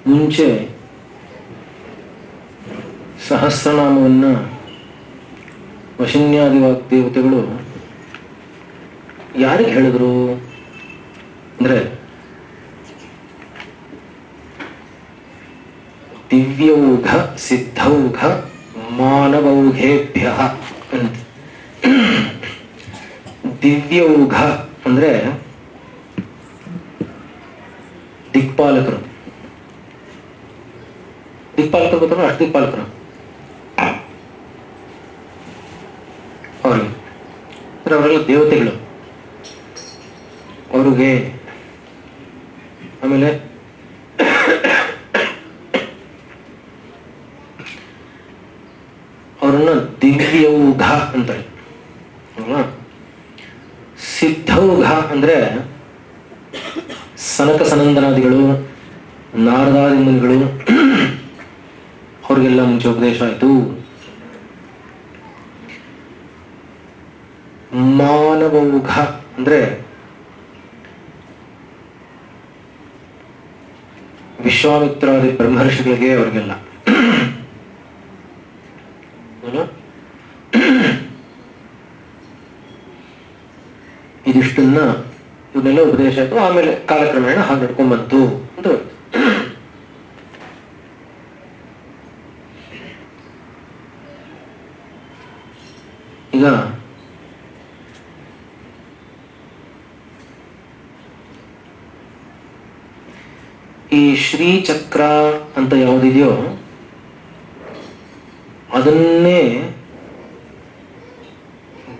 ಮುಂಚೆ ಸಹಸ್ರನಾಮವನ್ನು ವಶಿನ್ಯಾದಿ ವಾಗ್ದೇವತೆಗಳು ಯಾರಿಗೆ ಹೇಳಿದ್ರು ಅಂದರೆ ದಿವ್ಯೌಘ ಸಿದ್ಧೌಘ ಮಾನವೌಘೇಭ್ಯ ಅಂತ. ದಿವ್ಯೌಘ ಅಂದರೆ ದಿಕ್ಪಾಲಕರು. ದಿಕ್ಪಾಲಕರು ಗೊತ್ತಲ್ಲ, ಅಷ್ಟು ದಿಕ್ಪಾಲಕರು ಅವ್ರಿಗೆ ಅಂದರೆ ಅವರೆಲ್ಲ ದೇವತೆಗಳು ಅವ್ರಿಗೆ. ಆಮೇಲೆ ಅವರನ್ನು ದಿವ್ಯೌಘ ಅಂತಾರೆ. ಸಿದ್ಧೌಘ ಅಂದರೆ ಸನಕ ಸನಂದನಾದಿಗಳು, ನಾರದಾದಿ ಮುನಿಗಳು, ಅವ್ರಿಗೆಲ್ಲ ಮುಂಚೆ ಉಪದೇಶ ಆಯಿತು. ಮಾನವೌಘ ಅಂದರೆ ವಿಶ್ವಾಮಿತ್ರಾದಿ ಬ್ರಹ್ಮರ್ಷಿಗಳಿಗೆ ಅವ್ರಿಗೆಲ್ಲ. ಇದಿಷ್ಟನ್ನ ಇವನ್ನೆಲ್ಲ ಉಪದೇಶ ಆಯಿತು. ಆಮೇಲೆ ಕಾಲಕ್ರಮೇಣ ಹಾಗೆ ನಡ್ಕೊಂಡ್ ಬಂತು ಅಂತ. ಈಗ ಈ ಶ್ರೀಚಕ್ರ ಅಂತ ಯಾವುದಿದೆಯೋ ಅದನ್ನೇ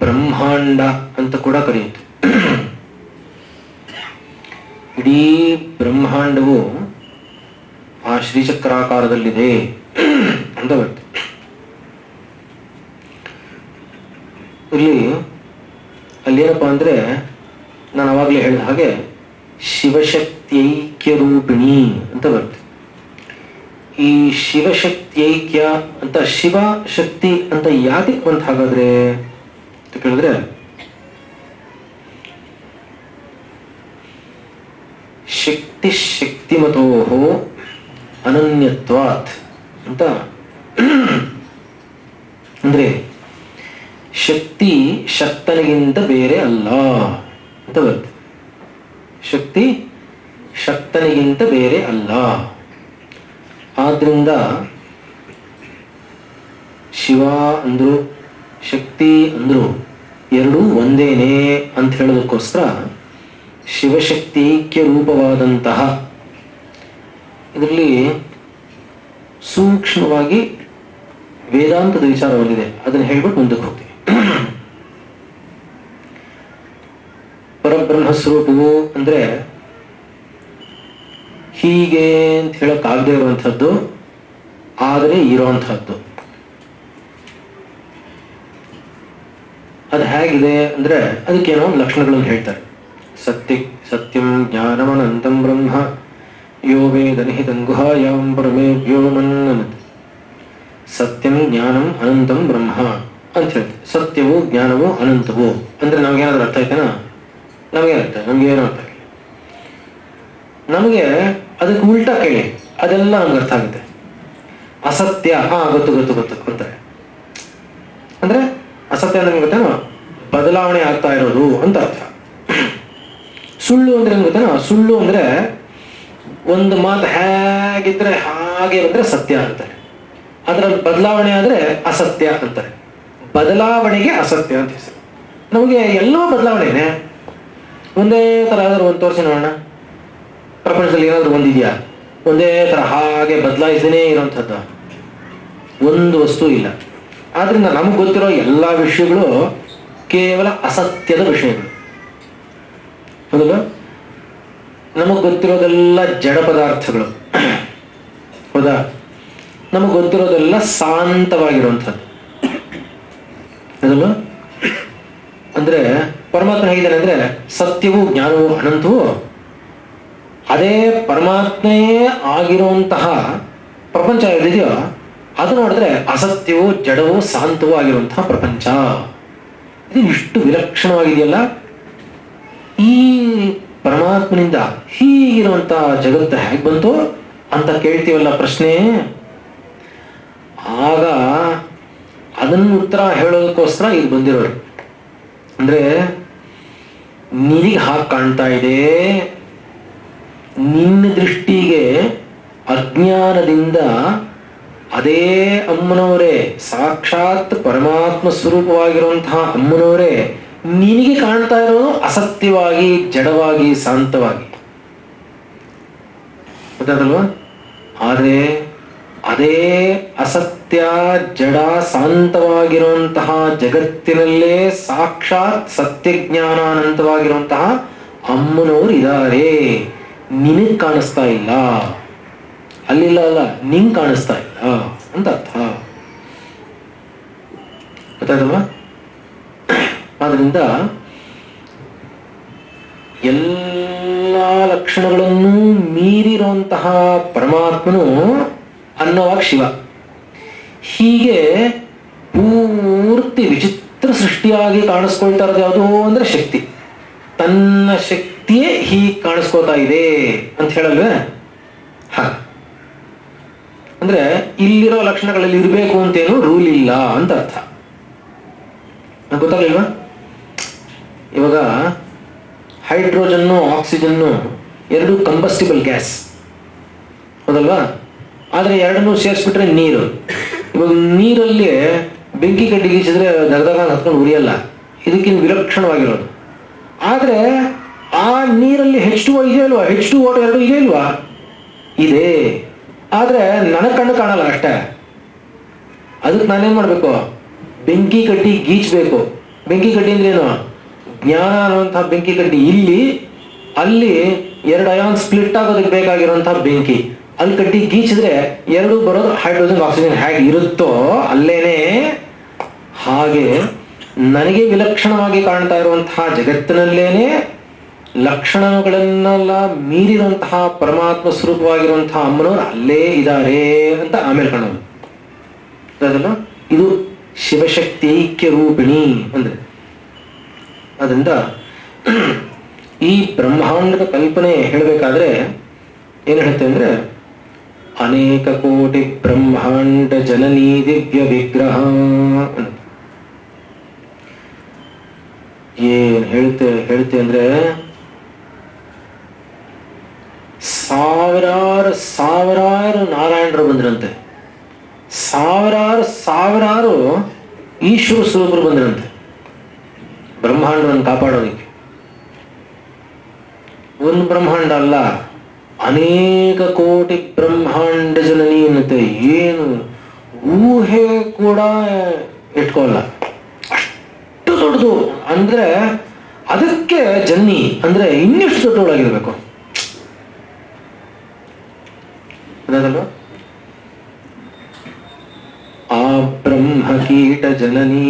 ಬ್ರಹ್ಮಾಂಡ ಅಂತ ಕೂಡ ಕರೆಯುತ್ತೆ. ಇಡೀ ಬ್ರಹ್ಮಾಂಡವು ಆ ಶ್ರೀಚಕ್ರಾಕಾರದಲ್ಲಿದೆ ಅಂತ ಬರುತ್ತೆ. ಅಲ್ಲೇನಪ್ಪ ಅಂದ್ರೆ ನಾನು ಅವಾಗಲೇ ಹೇಳಿದ ಹಾಗೆ ಶಿವಶಕ್ತಿಯೈಕ್ಯ ರೂಪಿಣಿ ಅಂತ ಬರುತ್ತೆ. ಈ ಶಿವಶಕ್ತಿಯೈಕ್ಯ ಅಂತ ಶಿವ ಶಕ್ತಿ ಅಂತ ಯಾಕೆ ಬಂತ ಹಾಗಾದ್ರೆ ಅಂತ ಕೇಳಿದ್ರೆ, ಶಕ್ತಿ ಶಕ್ತಿಮತೋ ಅನನ್ಯತ್ವಾತ್ ಅಂತ. ಅಂದ್ರೆ ಶಕ್ತಿ ಶಕ್ತನಿಗಿಂತ ಬೇರೆ ಅಲ್ಲ ಅಂತ ಬರುತ್ತೆ. ಶಕ್ತಿ ಶಕ್ತನಿಗಿಂತ ಬೇರೆ ಅಲ್ಲ. ಆದ್ರಿಂದ ಶಿವ ಅಂದ್ರು ಶಕ್ತಿ ಅಂದ್ರು ಎರಡೂ ಒಂದೇನೆ ಅಂತ ಹೇಳೋದಕ್ಕೋಸ್ಕರ ಶಿವಶಕ್ತಿಯೈಕ್ಯ ರೂಪವಾದಂತಹ ಇದರಲ್ಲಿ ಸೂಕ್ಷ್ಮವಾಗಿ ವೇದಾಂತದ ವಿಚಾರ ಬಂದಿದೆ. ಅದನ್ನು ಹೇಳ್ಬಿಟ್ಟು ಮುಂದಕ್ಕೆ ಹೋಗ್ತೀವಿ. ಪರಬ್ರಹ್ಮ ಸ್ವರೂಪವು ಅಂದ್ರೆ ಹೀಗೆ ಅಂತ ಹೇಳಕ್ ಆಗದೆ ಇರುವಂಥದ್ದು, ಆದರೆ ಇರುವಂತಹದ್ದು. ಅದು ಹೇಗಿದೆ ಅಂದ್ರೆ ಅದಕ್ಕೇನೋ ಲಕ್ಷಣಗಳನ್ನು ಹೇಳ್ತಾರೆ. ಸತ್ಯಂ ಜ್ಞಾನಮನಂತಂ ಬ್ರಹ್ಮ ಯೋ ವೇದ ನಿಹಿತಂ ಗುಹಾಯಾಂ ಪರಮೇಭ್ಯೋ ಮನ್ನನತ್. ಸತ್ಯಂ ಜ್ಞಾನಂ ಅನಂತಂ ಬ್ರಹ್ಮ ಅಂತ ಹೇಳ್ತಾರೆ. ಸತ್ಯವು ಜ್ಞಾನವು ಅನಂತವು ಅಂದ್ರೆ ನಮ್ಗೇನಾದ್ರೂ ಅರ್ಥ ಆಯ್ತೇನಾ? ನಮ್ಗೇನೋ ಅರ್ಥ ಆಗಿಲ್ಲ. ನಮಗೆ ಅದಕ್ಕೆ ಉಲ್ಟಾ ಕೇಳಿ, ಅದೆಲ್ಲ ನಮ್ಗೆ ಅರ್ಥ ಆಗುತ್ತೆ. ಅಸತ್ಯ ಗೊತ್ತು ಅಂತಾರೆ. ಅಂದ್ರೆ ಅಸತ್ಯ ಅಂದ್ರೆ ಗೊತ್ತೇನೋ ಬದಲಾವಣೆ ಆಗ್ತಾ ಇರೋದು ಅಂತ ಅರ್ಥ. ಸುಳ್ಳು ಅಂದ್ರೆ ಏನ್ ಗೊತ್ತೇನೋ? ಸುಳ್ಳು ಅಂದ್ರೆ ಒಂದು ಮಾತು ಹೇಗಿದ್ರೆ ಹಾಗೆ ಬಂದ್ರೆ ಸತ್ಯ ಅಂತಾರೆ. ಅದರಲ್ಲಿ ಬದಲಾವಣೆ ಆದ್ರೆ ಅಸತ್ಯ ಅಂತಾರೆ. ಬದಲಾವಣೆಗೆ ಅಸತ್ಯ ಅಂತ ಹೆಸರು. ನಮಗೆ ಎಲ್ಲೋ ಬದಲಾವಣೆನೆ. ಒಂದೇ ತರ ಆದ್ರೂ ಒಂದು ತೋರಿಸಿ ನೋಡೋಣ. ಪ್ರಪಂಚದಲ್ಲಿ ಏನಾದ್ರು ಒಂದಿದೆಯಾ ಒಂದೇ ತರ ಹಾಗೆ ಬದಲಾಯಿಸದೇ ಇರುವಂಥದ್ದು? ಒಂದು ವಸ್ತು ಇಲ್ಲ. ಆದ್ರಿಂದ ನಮ್ಗೆ ಗೊತ್ತಿರೋ ಎಲ್ಲ ವಿಷಯಗಳು ಕೇವಲ ಅಸತ್ಯದ ವಿಷಯಗಳು. ಹೌದಲ್ಲ? ನಮಗ್ ಗೊತ್ತಿರೋದೆಲ್ಲ ಜಡ ಪದಾರ್ಥಗಳು. ಹೌದಾ? ನಮಗ್ ಗೊತ್ತಿರೋದೆಲ್ಲ ಶಾಂತವಾಗಿರುವಂಥದ್ದು. ಹೌದಲ್ಲ? ಅಂದ್ರೆ ಪರಮಾತ್ಮ ಹೇಗಿದ್ದಾನೆ ಅಂದ್ರೆ ಸತ್ಯವು ಜ್ಞಾನವು ಅನಂತವು. ಅದೇ ಪರಮಾತ್ಮೆಯೇ ಆಗಿರುವಂತಹ ಪ್ರಪಂಚ ಏನಿದೆಯೋ ಅದು ನೋಡಿದ್ರೆ ಅಸತ್ಯವೂ ಜಡವೂ ಶಾಂತವೂ ಆಗಿರುವಂತಹ ಪ್ರಪಂಚ. ಇದು ಇಷ್ಟು ವಿಲಕ್ಷಣವಾಗಿದೆಯಲ್ಲ. ಈ ಪರಮಾತ್ಮನಿಂದ ಹೀಗಿರುವಂತಹ ಜಗತ್ತು ಹೇಗೆ ಬಂತು? ಅಂತ ಕೇಳ್ತೀವಲ್ಲ ಪ್ರಶ್ನೆ, ಆಗ ಅದನ್ನು ಉತ್ತರ ಹೇಳೋದಕ್ಕೋಸ್ಕರ ಇದು ಬಂದಿರೋರು. ಅಂದ್ರೆ ನಿನಗೆ ಹಾಗೆ ಕಾಣ್ತಾ ಇದೆ, ನಿನ್ನ ದೃಷ್ಟಿಗೆ ಅಜ್ಞಾನದಿಂದ ಅದೇ ಅಮ್ಮನವರೇ, ಸಾಕ್ಷಾತ್ ಪರಮಾತ್ಮ ಸ್ವರೂಪವಾಗಿರುವಂತಹ ಅಮ್ಮನವರೇ ನಿನಗೆ ಕಾಣ್ತಾ ಇರೋದು ಅಸತ್ಯವಾಗಿ, ಜಡವಾಗಿ, ಶಾಂತವಾಗಿ. ಗೊತ್ತಾಗಲ್ವಾ? ಆದರೆ ಅದೇ ಅಸತ್ಯ, ಜಡ, ಶಾಂತವಾಗಿರುವಂತಹ ಜಗತ್ತಿನಲ್ಲೇ ಸಾಕ್ಷಾತ್ ಸತ್ಯಜ್ಞಾನಾನಂತವಾಗಿರುವಂತಹ ಅಮ್ಮನವರು ಇದ್ದಾರೆ, ನಿನಗೆ ಕಾಣಿಸ್ತಾ ಇಲ್ಲ. ಅಲ್ಲಿಲ್ಲ ಅಲ್ಲ, ನಿಂಗೆ ಕಾಣಿಸ್ತಾ ಇಲ್ಲ ಅಂತ ಅರ್ಥ. ಗೊತ್ತಾಯ್ತಲ್ವಾ? ಆದ್ರಿಂದ ಎಲ್ಲ ಲಕ್ಷಣಗಳನ್ನು ಮೀರಿರುವಂತಹ ಪರಮಾತ್ಮನು ಅನ್ನೋವಾಗ ಶಿವ. ಹೀಗೆ ಪೂರ್ತಿ ವಿಚಿತ್ರ ಸೃಷ್ಟಿಯಾಗಿ ಕಾಣಿಸ್ಕೊಳ್ತಾ ಇರೋದು ಯಾವುದು ಅಂದ್ರೆ ಶಕ್ತಿ. ತನ್ನ ಶಕ್ತಿಯೇ ಹೀಗೆ ಕಾಣಿಸ್ಕೋತಾ ಇದೆ ಅಂತ ಹೇಳಲ್ವೇ? ಅಂದ್ರೆ ಇಲ್ಲಿರೋ ಲಕ್ಷಣಗಳಲ್ಲಿ ಇರಬೇಕು ಅಂತೇನು ರೂಲ್ ಇಲ್ಲ ಅಂತ ಅರ್ಥ. ಗೊತ್ತಾಗಲಿಲ್ವಾ? ಇವಾಗ ಹೈಡ್ರೋಜನ್ನು ಆಕ್ಸಿಜನ್ನು ಎರಡು ಕಂಬಸ್ಟಿಬಲ್ ಗ್ಯಾಸ್, ಹೌದಲ್ವಾ? ಆದರೆ ಎರಡನ್ನೂ ಸೇರಿಸ್ಬಿಟ್ರೆ ನೀರು. ಇವಾಗ ನೀರಲ್ಲಿ ಬೆಂಕಿ ಕಡ್ಡಿ ಗೀಸಿದ್ರೆ ದಗದಾಗ ಹತ್ಕೊಂಡು ಉರಿಯಲ್ಲ, ಇದಕ್ಕಿಂತ ವಿಲಕ್ಷಣವಾಗಿರೋದು. ಆದರೆ ಆ ನೀರಲ್ಲಿ H2O ಇದೆ ಅಲ್ವಾ, H2O ಎರಡು ಇದೆ ಇಲ್ವಾ? ಇದೆ. ಆದರೆ ನನಗೆ ಕಣ್ಣು ಕಾಣಲ್ಲ ಅಷ್ಟೇ. ಅದಕ್ಕೆ ನಾನೇನು ಮಾಡಬೇಕು? ಬೆಂಕಿ ಕಡ್ಡಿ ಗೀಚಬೇಕು. ಬೆಂಕಿ ಕಡ್ಡಿ ಅಂದ್ರೇನು? ಜ್ಞಾನ ಅನ್ನುವಂತಹ ಬೆಂಕಿ ಕಡ್ಡಿ ಇಲ್ಲಿ, ಅಲ್ಲಿ ಎರಡು ಅಯಾನ್ ಸ್ಪ್ಲಿಟ್ ಆಗೋದಕ್ಕೆ ಬೇಕಾಗಿರುವಂತಹ ಬೆಂಕಿ. ಅಲ್ಲಿ ಕಡ್ಡಿ ಗೀಚಿದ್ರೆ ಎರಡು ಬರೋದು ಹೈಡ್ರೋಜನ್ ಆಕ್ಸಿಜನ್ ಹೇಗೆ ಇರುತ್ತೋ ಅಲ್ಲೇನೆ, ಹಾಗೆ ನನಗೆ ವಿಲಕ್ಷಣವಾಗಿ ಕಾಣ್ತಾ ಇರುವಂತಹ ಜಗತ್ತಿನಲ್ಲೇನೆ ಲಕ್ಷಣಗಳನ್ನೆಲ್ಲ ಮೀರಿರುವಂತಹ ಪರಮಾತ್ಮ ಸ್ವರೂಪವಾಗಿರುವಂತಹ ಅಮ್ಮನವರು ಅಲ್ಲೇ ಇದ್ದಾರೆ ಅಂತ ಆಮೇಲೆ ಕಾಣೋದು. ಅದಲ್ಲ, ಇದು ಶಿವಶಕ್ತಿ ಐಕ್ಯ ರೂಪಿಣಿ ಅಂದ್ರೆ. ಅದರಿಂದ ಈ ಬ್ರಹ್ಮಾಂಡದ ಕಲ್ಪನೆ ಹೇಳಬೇಕಾದ್ರೆ ಏನು ಹೇಳ್ತೇವೆ ಅಂದ್ರೆ, ಅನೇಕ ಕೋಟಿ ಬ್ರಹ್ಮಾಂಡ ಜನನೀ ದಿವ್ಯ ವಿಗ್ರಹ. ಏನ್ ಹೇಳ್ತೆ ಅಂದ್ರೆ, ಸಾವಿರಾರು ನಾರಾಯಣರು ಬಂದ್ರಂತೆ, ಸಾವಿರಾರು ಈಶ್ವರ ಸ್ವರೂಪರು ಬಂದ್ರಂತೆ ಬ್ರಹ್ಮಾಂಡವನ್ನು ಕಾಪಾಡೋದಕ್ಕೆ. ಒಂದು ಬ್ರಹ್ಮಾಂಡ ಅಲ್ಲ, ಅನೇಕ ಕೋಟಿ ಬ್ರಹ್ಮಾಂಡ ಜನನಿ ಅನ್ನತ್ತೆ. ಏನು ಊಹೆ ಕೂಡ ಇಟ್ಕೊಳ್ಳಲ್ಲ, ಅಷ್ಟು ದೊಡ್ಡದು. ಅಂದ್ರೆ ಅದಕ್ಕೆ ಜನ್ನಿ ಅಂದ್ರೆ ಇನ್ನೆಷ್ಟು ದೊಡ್ಡವಳಾಗಿರ್ಬೇಕು. ಅದಲ್ಲ, ಆ ಬ್ರಹ್ಮ ಕೀಟ ಜನನಿ,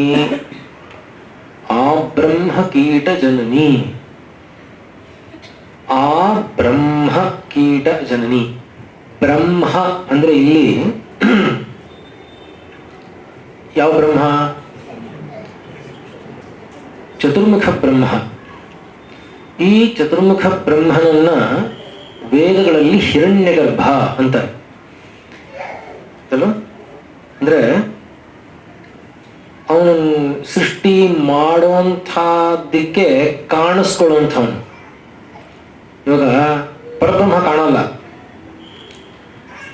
ಆ ಬ್ರಹ್ಮ ಕೀಟ ಜನನಿ, ಆ ಬ್ರಹ್ಮ ಕೀಟ ಜನನಿ. ಬ್ರಹ್ಮ ಅಂದ್ರೆ ಇಲ್ಲಿ ಯಾವ ಬ್ರಹ್ಮ? ಚತುರ್ಮುಖ ಬ್ರಹ್ಮ. ಈ ಚತುರ್ಮುಖ ಬ್ರಹ್ಮನನ್ನ ವೇದಗಳಲ್ಲಿ ಹಿರಣ್ಯಗರ್ಭ ಅಂತಾರೆ ಅಲ್ವಾ? ಅಂದ್ರೆ ಅವನು ಸೃಷ್ಟಿ ಮಾಡುವಂಥದ್ದಕ್ಕೆ ಕಾಣಿಸ್ಕೊಳ್ಳುವಂಥವನು. ಇವಾಗ ಪರಬ್ರಹ್ಮ ಕಾಣಲ್ಲ.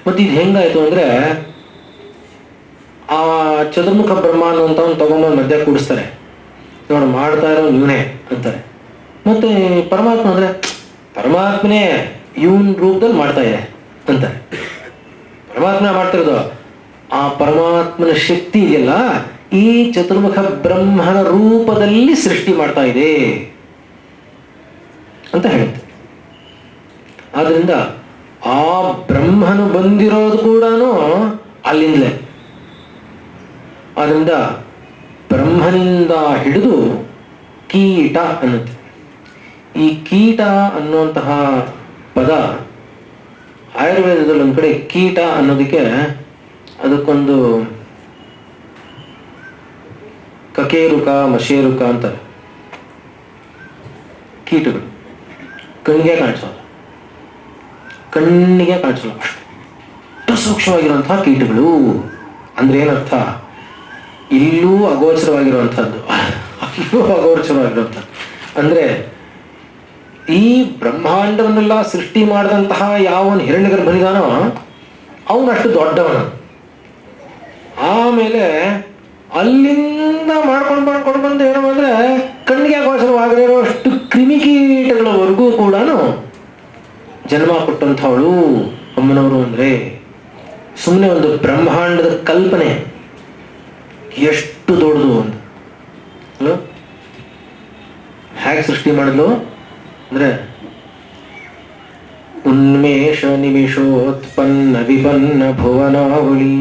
ಮತ್ತೆ ಇದು ಹೆಂಗಾಯ್ತು ಅಂದ್ರೆ, ಆ ಚತುರ್ಮುಖ ಬ್ರಹ್ಮ ಅನ್ನುವಂಥವ್ನು ತಗೊಂಬಂದು ಮಧ್ಯ ಕೂಡಿಸ್ತಾರೆ, ನೋಡು ಮಾಡ್ತಾ ಇರೋ ಇವನೇ ಅಂತಾರೆ. ಮತ್ತೆ ಪರಮಾತ್ಮ ಅಂದ್ರೆ ಪರಮಾತ್ಮನೇ ಇವನ್ ರೂಪದಲ್ಲಿ ಮಾಡ್ತಾ ಇದೆ ಅಂತಾರೆ. ಪರಮಾತ್ಮ ಮಾಡ್ತಿರೋದು ಆ ಪರಮಾತ್ಮನ ಶಕ್ತಿ ಇದೆಯಲ್ಲ, ಈ ಚತುರ್ಮುಖ ಬ್ರಹ್ಮನ ರೂಪದಲ್ಲಿ ಸೃಷ್ಟಿ ಮಾಡ್ತಾ ಇದೆ ಅಂತ ಹೇಳುತ್ತೆ. ಆದ್ರಿಂದ ಆ ಬ್ರಹ್ಮನು ಬಂದಿರೋದು ಕೂಡ ಅಲ್ಲಿಂದಲೇ. ಆದ್ರಿಂದ ಬ್ರಹ್ಮನಿಂದ ಹಿಡಿದು ಕೀಟ ಅನ್ನುತ್ತೆ. ಈ ಕೀಟ ಅನ್ನುವಂತಹ ಪದ ಆಯುರ್ವೇದದಲ್ಲಿ ಒಂದು ಕಡೆ ಕೀಟ ಅನ್ನೋದಕ್ಕೆ ಅದಕ್ಕೊಂದು ಕಕೇರುಕ ಮಶೇರುಕ ಅಂತಾರೆ. ಕೀಟಗಳು ಕಣ್ಣಿಗೆ ಕಾಣಿಸಲ್ಲ, ಸೂಕ್ಷ್ಮವಾಗಿರುವಂತಹ ಕೀಟಗಳು. ಅಂದ್ರೆ ಏನರ್ಥ? ಇಲ್ಲೂ ಅಗೋಚರವಾಗಿರುವಂಥದ್ದು, ಅಲ್ಲೂ ಅಗೋಚರವಾಗಿರುವಂಥದ್ದು. ಅಂದ್ರೆ ಈ ಬ್ರಹ್ಮಾಂಡವನ್ನೆಲ್ಲ ಸೃಷ್ಟಿ ಮಾಡಿದಂತಹ ಯಾವನು ಹಿರಣ್ಯಗರ್ಭನಿದಾನೋ ಅವನಷ್ಟು ದೊಡ್ಡವನು. ಆಮೇಲೆ ಅಲ್ಲಿಂದ ಮಾಡ್ಕೊಂಡು ಬಂದು ಏನೋ ಅಂದ್ರೆ ಕಣ್ಣಿಗೆ ಗೋಚರವಾಗಿರೋಷ್ಟು ಕ್ರಿಮಿಕೀಟಗಳವರೆಗೂ ಕೂಡ ಜನ್ಮ ಕೊಟ್ಟಂಥವಳು ಅಮ್ಮನವರು. ಅಂದ್ರೆ ಸುಮ್ಮನೆ ಒಂದು ಬ್ರಹ್ಮಾಂಡದ ಕಲ್ಪನೆ ಎಷ್ಟು ದೊಡ್ಡದು ಒಂದು ಅಲ್ಲ. ಹೇಗೆ ಸೃಷ್ಟಿ ಮಾಡಿದ್ಲು ಅಂದ್ರೆ ಉನ್ಮೇಷ ನಿಮಿಷೋತ್ಪನ್ನ ವಿಪನ್ನ ಭುವನಾವಳಿ.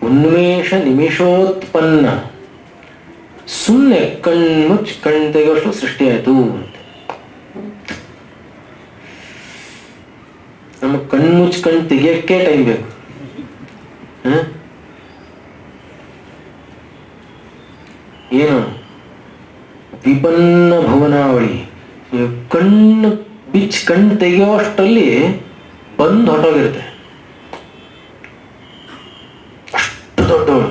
ಉನ್ಮೇಷ ನಿಮಿಷೋತ್ಪನ್ನ, ಸುಮ್ಮನೆ ಕಣ್ಮುಚ್ಚಿ ಕಣ್ ತೆಗೆಯೋಷ್ಟು ಸೃಷ್ಟಿ ಆಯ್ತು ಅಂತ. ನಮ್ಮ ಕಣ್ಮುಚ್ಚಿ ಕಣ್ ತೆಗಿಯಕ್ಕೆ ಟೈಮ್ ಬೇಕು. ಏನು ವಿಪನ್ನ ಭುವನಾವಳಿ, ಕಣ್ಣು ಕಣ್ಣು ತೆಗೆಯೋಷ್ಟರಲ್ಲಿ ಬಂದು ಹೊಟ್ಟೋಗಿರುತ್ತೆ. ಅಷ್ಟು ದೊಡ್ಡವಳು.